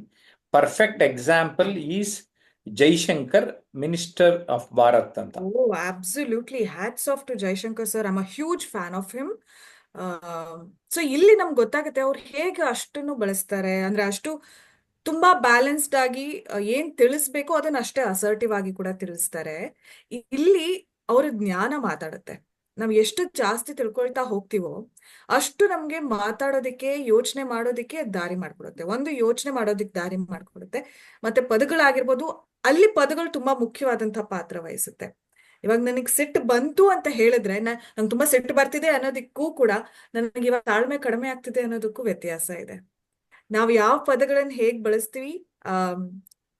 perfect example is Jaishankar, minister of Bharat ಅಂತ. Oh, absolutely. Hats off to Jaishankar sir. I'm a huge fan of him. So ಇಲ್ಲಿ ನಮ್ಗೆ ಗೊತ್ತಾಗುತ್ತೆ ಅವ್ರು ಹೇಗೆ ಅಷ್ಟನ್ನು ಬಳಸ್ತಾರೆ, ಅಂದ್ರೆ ಅಷ್ಟು ತುಂಬಾ ಬ್ಯಾಲೆನ್ಸ್ಡ್ ಆಗಿ ಏನ್ ತಿಳಿಸ್ಬೇಕು ಅದನ್ನ ಅಷ್ಟೇ ಅಸರ್ಟಿವ್ ಆಗಿ ಕೂಡ ತಿಳಿಸ್ತಾರೆ. ಇಲ್ಲಿ ಅವ್ರ ಜ್ಞಾನ ಮಾತಾಡುತ್ತೆ. ನಾವ್ ಎಷ್ಟು ಜಾಸ್ತಿ ತಿಳ್ಕೊಳ್ತಾ ಹೋಗ್ತೀವೋ ಅಷ್ಟು ನಮ್ಗೆ ಮಾತಾಡೋದಿಕ್ಕೆ, ಯೋಚನೆ ಮಾಡೋದಿಕ್ಕೆ ದಾರಿ ಮಾಡ್ಕೊಡುತ್ತೆ. ಒಂದು ಯೋಚನೆ ಮಾಡೋದಿಕ್ಕೆ ದಾರಿ ಮಾಡ್ಕೊಡುತ್ತೆ, ಮತ್ತೆ ಪದಗಳಾಗಿರ್ಬೋದು, ಅಲ್ಲಿ ಪದಗಳು ತುಂಬಾ ಮುಖ್ಯವಾದಂತಹ ಪಾತ್ರ ವಹಿಸುತ್ತೆ. ಇವಾಗ ನನಗೆ ಸಿಟ್ಟು ಬಂತು ಅಂತ ಹೇಳಿದ್ರೆ, ನಂಗೆ ತುಂಬಾ ಸಿಟ್ಟು ಬರ್ತಿದೆ ಅನ್ನೋದಕ್ಕೂ ಕೂಡ ನನಗೆ ಇವಾಗ ತಾಳ್ಮೆ ಕಡಿಮೆ ಆಗ್ತಿದೆ ಅನ್ನೋದಕ್ಕೂ ವ್ಯತ್ಯಾಸ ಇದೆ. ನಾವು ಯಾವ ಪದಗಳನ್ನ ಹೇಗ್ ಬಳಸ್ತೀವಿ,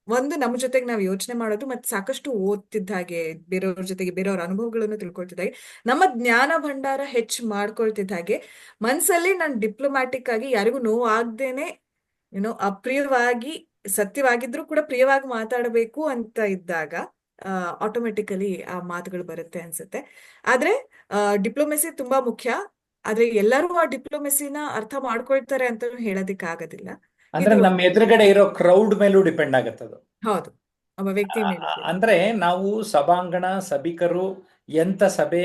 ಒಂದು ನಮ್ಮ ಜೊತೆಗೆ ನಾವು ಯೋಚನೆ ಮಾಡೋದು, ಮತ್ತೆ ಸಾಕಷ್ಟು ಓದ್ತಿದ್ದ ಹಾಗೆ, ಬೇರೆಯವ್ರ ಜೊತೆಗೆ ಬೇರೆಯವ್ರ ಅನುಭವಗಳನ್ನು ತಿಳ್ಕೊಳ್ತಿದ್ದ ಹಾಗೆ, ನಮ್ಮ ಜ್ಞಾನ ಭಂಡಾರ ಹೆಚ್ಚು ಮಾಡ್ಕೊಳ್ತಿದ್ದ ಹಾಗೆ, ಮನ್ಸಲ್ಲಿ ನಾನು ಡಿಪ್ಲೊಮ್ಯಾಟಿಕ್ ಆಗಿ ಯಾರಿಗೂ ನೋವು ಆಗ್ದೇನೆ, ಅಪ್ರಿಯವಾಗಿ, ಸತ್ಯವಾಗಿದ್ರು ಕೂಡ ಪ್ರಿಯವಾಗಿ ಮಾತಾಡಬೇಕು ಅಂತ ಇದ್ದಾಗ ಆಟೋಮೆಟಿಕಲಿ ಆ ಮಾತುಗಳು ಬರುತ್ತೆ ಅನ್ಸುತ್ತೆ. ಆದ್ರೆ ಡಿಪ್ಲೊಮೆಸಿ ತುಂಬಾ ಮುಖ್ಯ. ಆದ್ರೆ ಎಲ್ಲರೂ ಆ ಡಿಪ್ಲೊಮೆಸಿನ ಅರ್ಥ ಮಾಡ್ಕೊಳ್ತಾರೆ ಅಂತ ಹೇಳೋದಿಕ್ ಆಗೋದಿಲ್ಲ. ಅಂದ್ರೆ ನಮ್ಮ ಎದುರುಗಡೆ ಇರೋ ಕ್ರೌಡ್ ಮೇಲೂ ಡಿಪೆಂಡ್ ಆಗತ್ತದು. ಹೌದು, ಒಬ್ಬ ವ್ಯಕ್ತಿ ಮೇಲೆ. ಅಂದ್ರೆ ನಾವು ಸಭಾಂಗಣ, ಸಭಿಕರು, ಎಂತ ಸಭೆ,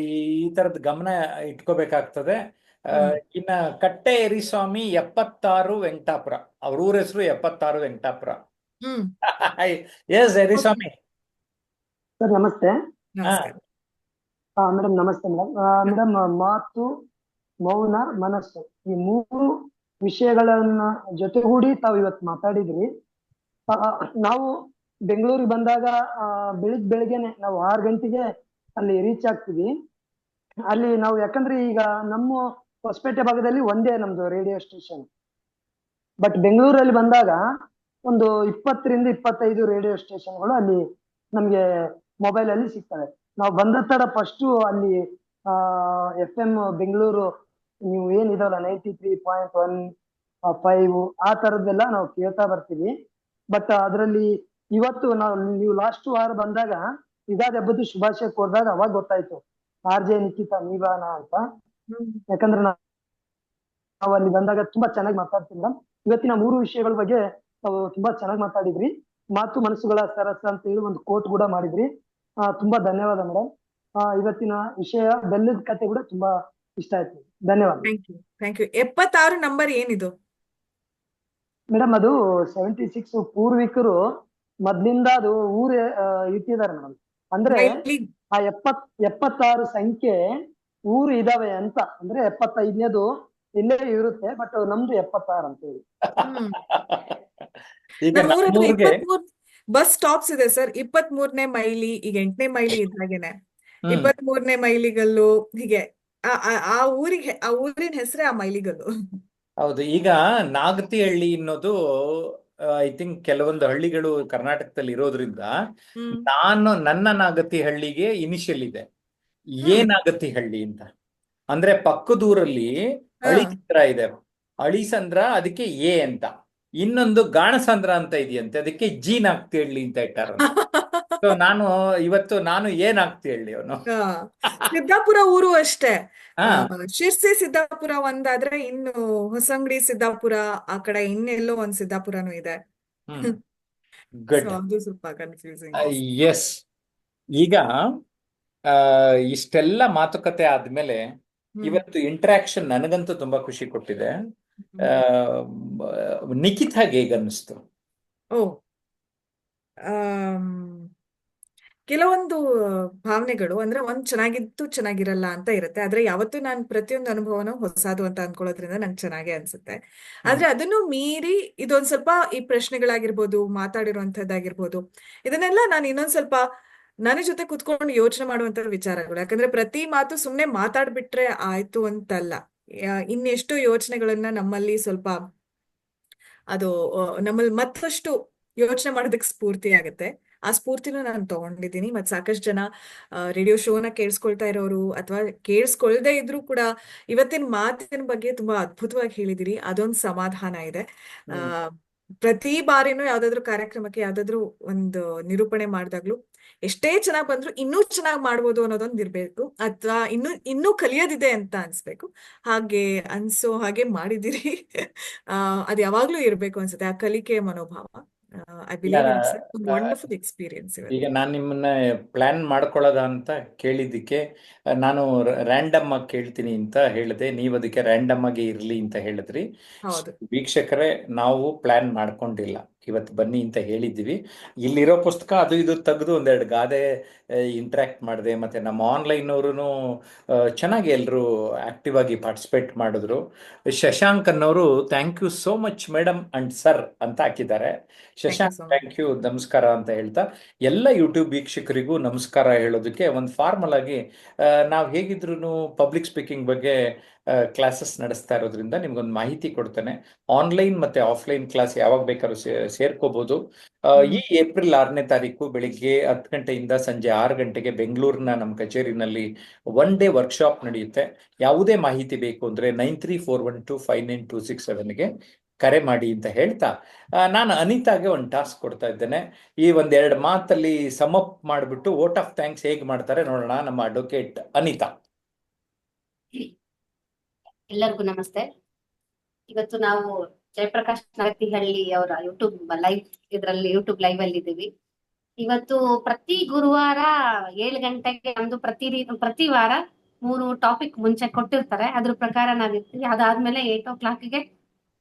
ಈ ತರದ ಗಮನ ಇಟ್ಕೋಬೇಕಾಗ್ತದೆ. ಇನ್ನ ಕಟ್ಟೆ ಎರಿಸ್ವಾಮಿ 76 ವೆಂಕಟಾಪುರ, ಅವ್ರ ಊರ ಹೆಸರು 76 ವೆಂಕಟಾಪುರ. ಎಸ್ ಎರಿಸ್ವಾಮಿ ಸರ್ ನಮಸ್ತೆ. ನಮಸ್ಕಾರ. ಮೇಡಮ್ ನಮಸ್ತೆ ಮೇಡಮ್. ಮೇಡಮ್, ಮಾತು, ಮೌನ, ಮನಸ್ಸು, ಈ 3 ವಿಷಯಗಳನ್ನ ಜೊತೆಗೂಡಿ ತಾವು ಇವತ್ತು ಮಾತಾಡಿದ್ರಿ. ನಾವು ಬೆಂಗಳೂರಿಗೆ ಬಂದಾಗ ಬೆಳಿಗ್ಗೆನೆ ನಾವು 6 ಗಂಟೆಗೆ ಅಲ್ಲಿ ರೀಚ್ ಆಗ್ತೀವಿ. ಅಲ್ಲಿ ನಾವು ಯಾಕಂದ್ರೆ ಈಗ ನಮ್ಮ ಹೊಸಪೇಟೆ ಭಾಗದಲ್ಲಿ ಒಂದೇ ನಮ್ದು ರೇಡಿಯೋ ಸ್ಟೇಷನ್, ಬಟ್ ಬೆಂಗಳೂರಲ್ಲಿ ಬಂದಾಗ ಒಂದು 20ರಿಂದ 25 ರೇಡಿಯೋ ಸ್ಟೇಷನ್ಗಳು ಅಲ್ಲಿ ನಮ್ಗೆ ಮೊಬೈಲ್ ಅಲ್ಲಿ ಸಿಗ್ತವೆ. ನಾವು ಬಂದ ತಡ ಫಸ್ಟ್ ಅಲ್ಲಿ FM ಬೆಂಗಳೂರು ನೀವು ಏನಿದಾವಲ್ಲ 93.15 ಆ ತರದ್ದೆಲ್ಲ ನಾವು ಕೇಳ್ತಾ ಬರ್ತೀವಿ. ಬಟ್ ಅದರಲ್ಲಿ ಇವತ್ತು ನೀವು ಲಾಸ್ಟ್ ವಾರ ಬಂದಾಗ ಯುಗಾದಿ ಹಬ್ಬದ ಶುಭಾಶಯ ಕೋರಿದಾಗ ಅವಾಗ ಗೊತ್ತಾಯ್ತು RJ ನಿಖಿತಾ ನೀವಾನ ಅಂತ. ಯಾಕಂದ್ರೆ ನಾವು ಅಲ್ಲಿ ಬಂದಾಗ ತುಂಬಾ ಚೆನ್ನಾಗಿ ಮಾತಾಡ್ತೀವಿ ಮೇಡಮ್. ಇವತ್ತಿನ 3 ವಿಷಯಗಳ ಬಗ್ಗೆ ನಾವು ತುಂಬಾ ಚೆನ್ನಾಗಿ ಮಾತಾಡಿದ್ರಿ. ಮಾತು ಮನಸ್ಸುಗಳ ಸರಸ ಅಂತ ಹೇಳಿ ಒಂದು ಕೋಟ್ ಕೂಡ ಮಾಡಿದ್ರಿ. ತುಂಬಾ ಧನ್ಯವಾದ ಮೇಡಮ್. ಇವತ್ತಿನ ವಿಷಯ ಬೆಲ್ಲದ ಕತೆ ಕೂಡ ತುಂಬಾ ಇಷ್ಟ ಆಯ್ತು. ಧನ್ಯವಾದ. Thank you. 76 ನಂಬರ್ ಏನಿದು ಮೇಡಮ್? ಅದು 76 ಪೂರ್ವಿಕರು ಮೊದ್ಲಿಂದ ಅದು ಊರೇ ಇಟ್ಟಿದ್ದಾರೆ ಮೇಡಮ್. ಅಂದ್ರೆ ಆ 76 ಸಂಖ್ಯೆ ಊರು ಇದಾವೆ ಅಂತ, ಅಂದ್ರೆ 75ನೇದು ಇಲ್ಲೇ ಇರುತ್ತೆ, ಬಟ್ ನಮ್ದು 76 ಅಂತ ಹೇಳಿ. ಬಸ್ ಸ್ಟಾಪ್ಸ್ ಇದೆ ಸರ್. 23ನೇ ಮೈಲಿ, ಈಗ 8ನೇ ಮೈಲಿ ಇದ್ದಾಗೇನೆ 23ನೇ ಮೈಲಿಗಲ್ಲು, ಹೀಗೆ ಆ ಊರಿನ ಹೆಸರೇ ಆ ಮೈಲಿಗಲ್ಲು. ಹೌದು. ಈಗ ನಾಗತಿಹಳ್ಳಿ ಅನ್ನೋದು ಐ ಥಿಂಕ್ ಕೆಲವೊಂದು ಹಳ್ಳಿಗಳು ಕರ್ನಾಟಕದಲ್ಲಿ ಇರೋದ್ರಿಂದ ನನ್ನ ನಾಗತಿಹಳ್ಳಿಗೆ ಇನಿಷಿಯಲ್ ಇದೆ ಏನಾಗತಿಹಳ್ಳಿ ಅಂತ. ಅಂದ್ರೆ ಪಕ್ಕದೂರಲ್ಲಿ ಅಳಿಸಂದ್ರ ಇದೆ, ಅಳಿಸಂದ್ರ ಅದಕ್ಕೆ ಎ ಅಂತ. ಇನ್ನೊಂದು ಗಾಣಸಂದ್ರ ಅಂತ ಇದೆಯಂತೆ, ಅದಕ್ಕೆ ಜಿ ನಾಗತಿಹಳ್ಳಿ ಅಂತ ಇಟ್ಟಾರ. ಸೊ ಇವತ್ತು ನಾನು ಏನಾಗ್ತಿ ಹೇಳಿ ಅವನು. ಹಾ. ಸಿದ್ದಾಪುರ ಊರು ಅಷ್ಟೇ. ಹಾ ಶಿರ್ಸಿ ಸಿದ್ದಾಪುರ ಒಂದಾದ್ರೆ ಇನ್ನು ಹೊಸಂಗಡಿ ಸಿದ್ದಾಪುರ ಆ ಕಡೆ ಇನ್ನೆಲ್ಲೋ ಒಂದ್ ಸಿದ್ದಾಪುರನೂ ಇದೆ. ಹ್ಮ್ ಸೊ ಗುಡ್. ಅದು ಸ್ವಲ್ಪ ಕನ್ಫ್ಯೂಸಿಂಗ್. ಎಸ್. ಈಗ ಇಷ್ಟೆಲ್ಲ ಮಾತುಕತೆ ಆದ್ಮೇಲೆ ಇವತ್ತು ಇಂಟ್ರಾಕ್ಷನ್ ನನಗಂತೂ ತುಂಬಾ ಖುಷಿ ಕೊಟ್ಟಿದೆ. ಆ, ನಿಖಿತಾಗೆ ಹೇಗನ್ನಿಸ್ತು? ಓ, ಆಮ್, ಕೆಲವೊಂದು ಭಾವನೆಗಳು ಅಂದ್ರೆ ಒಂದ್ ಚೆನ್ನಾಗಿತ್ತು ಚೆನ್ನಾಗಿರಲ್ಲ ಅಂತ ಇರುತ್ತೆ. ಆದ್ರೆ ಯಾವತ್ತೂ ನಾನು ಪ್ರತಿಯೊಂದು ಅನುಭವನೂ ಹೊಸದು ಅಂತ ಅನ್ಕೊಳ್ಳೋದ್ರಿಂದ ನಂಗೆ ಚೆನ್ನಾಗೇ ಅನ್ಸುತ್ತೆ. ಆದ್ರೆ ಅದನ್ನು ಮೀರಿ ಇದೊಂದ್ ಸ್ವಲ್ಪ ಈ ಪ್ರಶ್ನೆಗಳಾಗಿರ್ಬೋದು, ಮಾತಾಡಿರುವಂತದ್ದಾಗಿರ್ಬೋದು, ಇದನ್ನೆಲ್ಲ ನಾನು ಇನ್ನೊಂದ್ ಸ್ವಲ್ಪ ನನ್ನ ಜೊತೆ ಕುತ್ಕೊಂಡು ಯೋಚನೆ ಮಾಡುವಂತ ವಿಚಾರಗಳು. ಯಾಕಂದ್ರೆ ಪ್ರತಿ ಮಾತು ಸುಮ್ನೆ ಮಾತಾಡ್ಬಿಟ್ರೆ ಆಯ್ತು ಅಂತಲ್ಲ. ಇನ್ನೆಷ್ಟು ಯೋಚನೆಗಳನ್ನ ನಮ್ಮಲ್ಲಿ ಸ್ವಲ್ಪ ಅದು ನಮ್ಮಲ್ಲಿ ಮತ್ತಷ್ಟು ಯೋಚನೆ ಮಾಡೋದಕ್ಕೆ ಸ್ಫೂರ್ತಿ ಆಗುತ್ತೆ. ಆ ಸ್ಫೂರ್ತಿನೂ ನಾನು ತಗೊಂಡಿದ್ದೀನಿ. ಮತ್ತೆ ಸಾಕಷ್ಟು ಜನ ರೇಡಿಯೋ ಶೋನ ಕೇಳಿಸ್ಕೊಳ್ತಾ ಇರೋರು ಅಥವಾ ಕೇಳಿಸ್ಕೊಳ್ದೇ ಇದ್ರೂ ಕೂಡ ಇವತ್ತಿನ ಮಾತಿನ ಬಗ್ಗೆ ತುಂಬಾ ಅದ್ಭುತವಾಗಿ ಹೇಳಿದಿರಿ. ಅದೊಂದು ಸಮಾಧಾನ ಇದೆ. ಆ ಪ್ರತಿ ಬಾರಿನೂ ಯಾವ್ದಾದ್ರು ಕಾರ್ಯಕ್ರಮಕ್ಕೆ ಯಾವ್ದಾದ್ರು ಒಂದು ನಿರೂಪಣೆ ಮಾಡಿದಾಗ್ಲೂ ಎಷ್ಟೇ ಚೆನ್ನಾಗ್ ಬಂದ್ರು ಇನ್ನೂ ಚೆನ್ನಾಗ್ ಮಾಡ್ಬೋದು ಅನ್ನೋದೊಂದು ಇರ್ಬೇಕು, ಅಥವಾ ಇನ್ನೂ ಕಲಿಯೋದಿದೆ ಅಂತ ಅನ್ಸ್ಬೇಕು. ಹಾಗೆ ಮಾಡಿದಿರಿ. ಅದು ಯಾವಾಗ್ಲೂ ಇರ್ಬೇಕು ಅನ್ಸುತ್ತೆ ಆ ಕಲಿಕೆಯ ಮನೋಭಾವ. ಐ ಬಿಲೀವ್ ಇಟ್ಸ್ ಒಂದು ವಂಡರ್ಫುಲ್ ಎಕ್ಸ್ಪೀರಿಯನ್ಸ್ ಈಗ ಇವತ್ತು. ನಾನು ನಿಮ್ಮನ್ನ ಪ್ಲಾನ್ ಮಾಡ್ಕೊಳ್ಳೋದ ಅಂತ ಕೇಳಿದ್ದಕ್ಕೆ ನಾನು ರ್ಯಾಂಡಮ್ ಆಗಿ ಕೇಳ್ತೀನಿ ಅಂತ ಹೇಳಿದೆ. ನೀವು ಅದಕ್ಕೆ ರ್ಯಾಂಡಮ್ ಆಗಿ ಇರ್ಲಿ ಅಂತ ಹೇಳಿದ್ರಿ. ಹೌದು. ವೀಕ್ಷಕರೇ, ನಾವು ಪ್ಲಾನ್ ಮಾಡ್ಕೊಂಡಿಲ್ಲ, ಇವತ್ತು ಬನ್ನಿ ಅಂತ ಹೇಳಿದ್ದೀವಿ. ಇಲ್ಲಿರೋ ಪುಸ್ತಕ ಅದು ಇದು ತೆಗೆದು ಒಂದೆರಡು ಗಾದೆ ಇಂಟ್ರಾಕ್ಟ್ ಮಾಡಿದೆ. ಮತ್ತೆ ನಮ್ಮ ಆನ್ಲೈನ್ ಅವರು ಚೆನ್ನಾಗಿ ಎಲ್ಲರೂ ಆಕ್ಟಿವ್ ಆಗಿ ಪಾರ್ಟಿಸಿಪೇಟ್ ಮಾಡಿದ್ರು. ಶಶಾಂಕ್ ಅನ್ನೋರು thank you so much madam and sir ಅಂತ ಹಾಕಿದ್ದಾರೆ. Thank you Shashank so much. Thank you, ನಮಸ್ಕಾರ ಅಂತ ಹೇಳ್ತಾ ಎಲ್ಲ ಯೂಟ್ಯೂಬ್ ವೀಕ್ಷಕರಿಗೂ ನಮಸ್ಕಾರ ಹೇಳೋದಕ್ಕೆ ಒಂದು ಫಾರ್ಮಲ್ ಆಗಿ ನಾವು ಹೇಗಿದ್ರು ಪಬ್ಲಿಕ್ ಸ್ಪೀಕಿಂಗ್ ಬಗ್ಗೆ ಕ್ಲಾಸಸ್ ನಡೆಸ್ತಾ ಇರೋದ್ರಿಂದ ನಿಮ್ಗೊಂದು ಮಾಹಿತಿ ಕೊಡ್ತೇನೆ. ಆನ್ಲೈನ್ ಮತ್ತೆ ಆಫ್ಲೈನ್ ಕ್ಲಾಸ್ ಯಾವಾಗ ಬೇಕಾದ್ರೂ ಸೇರ್ಕೋಬಹುದು. ಈ ಏಪ್ರಿಲ್ 6ನೇ ತಾರೀಕು ಬೆಳಿಗ್ಗೆ 10 ಗಂಟೆಯಿಂದ ಸಂಜೆ 6 ಗಂಟೆಗೆ ಬೆಂಗಳೂರಿನ ನಮ್ಮ ಕಚೇರಿನಲ್ಲಿ 1 ಡೇ ವರ್ಕ್ಶಾಪ್ ನಡೆಯುತ್ತೆ. ಯಾವುದೇ ಮಾಹಿತಿ ಬೇಕು ಅಂದ್ರೆ 9341259267ಗೆ ಕರೆ ಮಾಡಿ ಅಂತ ಹೇಳ್ತಾ ನಾನು ಅನಿತಾಗೆ ಒಂದು ಟಾಸ್ಕ್ ಕೊಡ್ತಾ ಇದ್ದೇನೆ. ಈ ಒಂದೆರಡು ಮಾತಲ್ಲಿ ಸಮಪ್ ಮಾಡಿಬಿಟ್ಟು ವೋಟ್ ಆಫ್ ಥ್ಯಾಂಕ್ಸ್ ಹೇಗೆ ಮಾಡ್ತಾರೆ ನೋಡೋಣ ನಮ್ಮ ಅಡ್ವೊಕೇಟ್ ಅನಿತಾ. ಎಲ್ಲರಿಗೂ ನಮಸ್ತೆ. ಇವತ್ತು ನಾವು ಜಯಪ್ರಕಾಶ್ ನರತಿಹಳ್ಳಿ ಅವರ ಯೂಟ್ಯೂಬ್ ಲೈವ್ ಅಲ್ಲಿ ಇದ್ದೀವಿ. ಇವತ್ತು ಪ್ರತಿ ಗುರುವಾರ 7 ಗಂಟೆಗೆ ನಮ್ದು ಪ್ರತಿ ವಾರ 3 ಟಾಪಿಕ್ ಮುಂಚೆ ಕೊಟ್ಟಿರ್ತಾರೆ. ಅದ್ರ ಪ್ರಕಾರ ನಾವಿರ್ತೀವಿ. ಅದಾದ್ಮೇಲೆ 8 o'clockಗೆ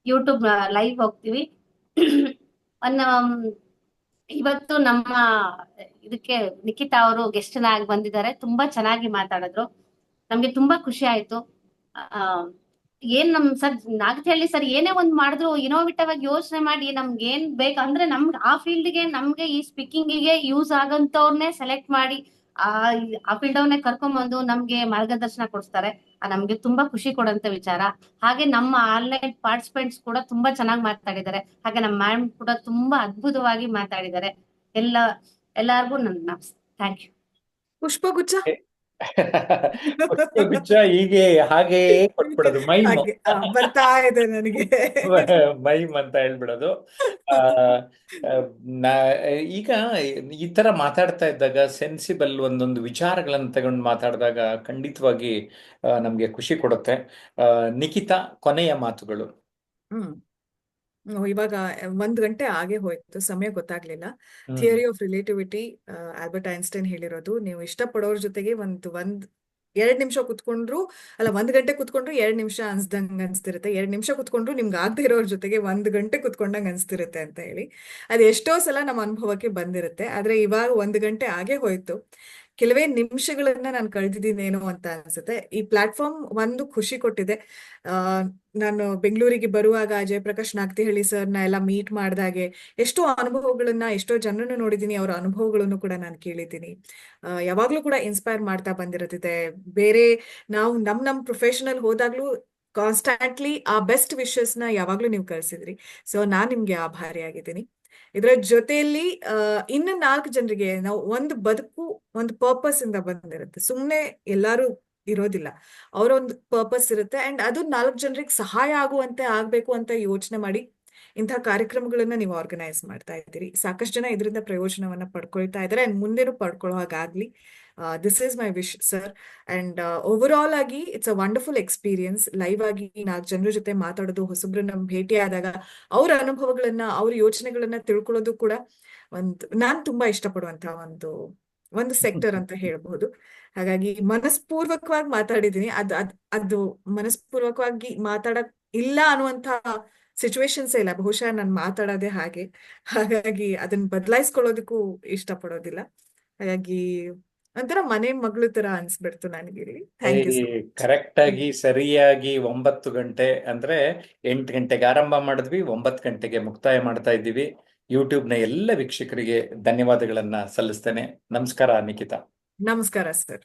ಯೂಟ್ಯೂಬ್ ಲೈವ್ ಹೋಗ್ತೀವಿ. ಇವತ್ತು ನಮ್ಮ ಇದಕ್ಕೆ ನಿಖಿತಾ ಅವರು ಗೆಸ್ಟ್ ಆಗಿ ಬಂದಿದ್ದಾರೆ. ತುಂಬಾ ಚೆನ್ನಾಗಿ ಮಾತಾಡಿದ್ರು. ನಮ್ಗೆ ತುಂಬಾ ಖುಷಿ ಆಯ್ತು. ಏನ್ ನಮ್ ಸರ್ ನಾಗತಿಹಳ್ಳಿ ಸರ್ ಏನೇ ಒಂದ್ ಮಾಡಿದ್ರು ಇನೋವೇಟಿವ್ ಆಗಿ ಯೋಚನೆ ಮಾಡಿ ನಮ್ಗೆ ಏನ್ ಬೇಕು ಅಂದ್ರೆ ನಮ್ಗೆ ಆ ಫೀಲ್ಡ್ಗೆ ನಮ್ಗೆ ಈ ಸ್ಪೀಕಿಂಗಿಗೆ ಯೂಸ್ ಆಗಂತವ್ರನ್ನೇ ಸೆಲೆಕ್ಟ್ ಮಾಡಿ ಆ ಫೀಲ್ಡ್ ಅವ್ರನ್ನೇ ಕರ್ಕೊಂಡ್ಬಂದು ನಮ್ಗೆ ಮಾರ್ಗದರ್ಶನ ಕೊಡಿಸ್ತಾರೆ. ನಮ್ಗೆ ತುಂಬಾ ಖುಷಿ ಕೊಡಂತ ವಿಚಾರ. ಹಾಗೆ ನಮ್ಮ ಆನ್ಲೈನ್ ಪಾರ್ಟಿಸಿಪೆಂಟ್ಸ್ ಕೂಡ ತುಂಬಾ ಚೆನ್ನಾಗಿ ಮಾತಾಡಿದ್ದಾರೆ. ಹಾಗೆ ನಮ್ಮ ಮ್ಯಾಮ್ ಕೂಡ ತುಂಬಾ ಅದ್ಭುತವಾಗಿ ಮಾತಾಡಿದ್ದಾರೆ. ಎಲ್ಲಾರ್ಗು ನನ್ನ ಥ್ಯಾಂಕ್ ಯು. ಪುಷ್ಪಗುಚ್ಛ ಗುಚ್ಛ ಹೀಗೆ ಹಾಗೇ ಕೊಟ್ಬಿಡೋದು, ಮೈಮ್ ಹಾಗೆ ಬರ್ತಾ ಇದೆ ನನಗೆ. ಮೈಮ್ ಅಂತ ಹೇಳ್ಬಿಡೋದು. ಈಗ ಈ ತರ ಮಾತಾಡ್ತಾ ಇದ್ದಾಗ ಸೆನ್ಸಿಬಲ್ ಒಂದೊಂದು ವಿಚಾರಗಳನ್ನು ತಗೊಂಡು ಮಾತಾಡಿದಾಗ ಖಂಡಿತವಾಗಿ ನಮ್ಗೆ ಖುಷಿ ಕೊಡುತ್ತೆ. ನಿಖಿತಾ, ಕೊನೆಯ ಮಾತುಗಳು. ಇವಾಗ 1 ಗಂಟೆ ಆಗೇ ಹೋಯ್ತು, ಸಮಯ ಗೊತ್ತಾಗ್ಲಿಲ್ಲ. Theory of relativity, Albert Einstein ಹೇಳಿರೋದು. ನೀವು ಇಷ್ಟಪಡೋರ್ ಜೊತೆಗೆ ಒಂದ್ 2 ನಿಮಿಷ ಕುತ್ಕೊಂಡ್ರು, ಅಲ್ಲ 1 ಗಂಟೆ ಕುತ್ಕೊಂಡ್ರು 2 ನಿಮಿಷ ಅನ್ಸ್ತಿರುತ್ತೆ. 2 ನಿಮಿಷ ಕುತ್ಕೊಂಡ್ರು ನಿಮ್ಗೆ ಆಗದೆ ಇರೋರ್ ಜೊತೆಗೆ 1 ಗಂಟೆ ಕುತ್ಕೊಂಡಂಗೆ ಅನ್ಸ್ತಿರುತ್ತೆ ಅಂತ ಹೇಳಿ. ಅದು ಎಷ್ಟೋ ಸಲ ನಮ್ಮ ಅನುಭವಕ್ಕೆ ಬಂದಿರುತ್ತೆ. ಆದ್ರೆ ಇವಾಗ 1 ಗಂಟೆ ಆಗೇ ಹೋಯ್ತು. ಕೆಲವೇ ನಿಮಿಷಗಳನ್ನ ನಾನು ಕಳೆದಿದ್ದೀನೇನೋ ಅಂತ ಅನ್ಸುತ್ತೆ. ಈ ಪ್ಲಾಟ್ಫಾರ್ಮ್ ಒಂದು ಖುಷಿ ಕೊಟ್ಟಿದೆ. ನಾನು ಬೆಂಗಳೂರಿಗೆ ಬರುವಾಗ ಜಯಪ್ರಕಾಶ್ ನಾಗತಿಹಳ್ಳಿ ಸರ್ನ ಎಲ್ಲ ಮೀಟ್ ಮಾಡಿದಾಗೆ ಎಷ್ಟೋ ಅನುಭವಗಳನ್ನ, ಎಷ್ಟೋ ಜನರನ್ನು ನೋಡಿದ್ದೀನಿ. ಅವರ ಅನುಭವಗಳನ್ನು ಕೂಡ ನಾನು ಕೇಳಿದ್ದೀನಿ. ಯಾವಾಗ್ಲೂ ಕೂಡ ಇನ್ಸ್ಪೈರ್ ಮಾಡ್ತಾ ಬಂದಿರೋದಿದೆ. ಬೇರೆ ನಾವು ನಮ್ ಪ್ರೊಫೆಷನಲ್ ಹೋದಾಗ್ಲೂ ಕಾನ್ಸ್ಟಾಂಟ್ಲಿ ಆ ಬೆಸ್ಟ್ ವಿಶಸ್ನ ಯಾವಾಗ್ಲೂ ನೀವು ಕಳ್ಸಿದ್ರಿ. ಸೊ ನಾನ್ ನಿಮ್ಗೆ ಆಭಾರಿಯಾಗಿದ್ದೀನಿ. ಇದರ ಜೊತೆಯಲ್ಲಿ ಇನ್ನು 4 ಜನರಿಗೆ ನಾವು ಒಂದು ಬದುಕು ಒಂದು ಪರ್ಪಸ್ ಇಂದ ಬಂದಿರುತ್ತೆ. ಸುಮ್ನೆ ಎಲ್ಲಾರು ಇರೋದಿಲ್ಲ, ಅವರೊಂದು ಪರ್ಪಸ್ ಇರುತ್ತೆ. ಅಂಡ್ ಅದು 4 ಜನರಿಗೆ ಸಹಾಯ ಆಗುವಂತೆ ಆಗ್ಬೇಕು ಅಂತ ಯೋಚನೆ ಮಾಡಿ ಇಂಥ ಕಾರ್ಯಕ್ರಮಗಳನ್ನ ನೀವು ಆರ್ಗನೈಸ್ ಮಾಡ್ತಾ ಇದ್ದೀರಿ. ಸಾಕಷ್ಟು ಜನ ಇದರಿಂದ ಪ್ರಯೋಜನವನ್ನ ಪಡ್ಕೊಳ್ತಾ ಇದ್ದಾರೆ ಅಂಡ್ ಮುಂದೆನೂ ಪಡ್ಕೊಳ್ಳೋ ಹಾಗಾಗ್ಲಿ. This is my wish sir. And overall ಆಗಿ it's a wonderful experience. Live ಆಗಿ 4 ಜನರ ಜೊತೆ ಮಾತಾಡೋದು, ಹೊಸಬ್ರನ್ನ ಭೇಟಿ ಆದಾಗ ಅವ್ರ ಅನುಭವಗಳನ್ನ, ಅವ್ರ ಯೋಚನೆಗಳನ್ನ ತಿಳ್ಕೊಳ್ಳೋದು ಕೂಡ ನಾನ್ ತುಂಬಾ ಇಷ್ಟಪಡುವಂತಹ ಒಂದು ಸೆಕ್ಟರ್ ಅಂತ ಹೇಳ್ಬಹುದು. ಹಾಗಾಗಿ ಮನಸ್ಪೂರ್ವಕವಾಗಿ ಮಾತಾಡಿದೀನಿ. ಅದು ಮನಸ್ಪೂರ್ವಕವಾಗಿ ಮಾತಾಡಕ್ ಇಲ್ಲ ಅನ್ನುವಂತ ಸಿಚುವೇಶನ್ಸ್ ಇಲ್ಲ. ಬಹುಶಃ ನಾನು ಮಾತಾಡೋದೇ ಹಾಗೆ. ಹಾಗಾಗಿ ಅದನ್ನ ಬದಲಾಯಿಸ್ಕೊಳ್ಳೋದಕ್ಕೂ ಇಷ್ಟಪಡೋದಿಲ್ಲ. ಹಾಗಾಗಿ ಒಂಥರ ಮನೆ ಮಗಳು ತರ ಅನ್ಸ್ಬಿಡ್ತು ನನಗೆ ಇಲ್ಲಿ. Thank you so much. Correct ಆಗಿ ಸರಿಯಾಗಿ 9 ಗಂಟೆ ಅಂದ್ರೆ 8 ಗಂಟೆಗೆ ಆರಂಭ ಮಾಡಿದ್ವಿ, 9 ಗಂಟೆಗೆ ಮುಕ್ತಾಯ ಮಾಡ್ತಾ ಇದ್ದೀವಿ. ಯೂಟ್ಯೂಬ್ನ ಎಲ್ಲ ವೀಕ್ಷಕರಿಗೆ ಧನ್ಯವಾದಗಳನ್ನ ಸಲ್ಲಿಸ್ತೇನೆ. ನಮಸ್ಕಾರ ನಿಖಿತಾ. ನಮಸ್ಕಾರ ಸರ್.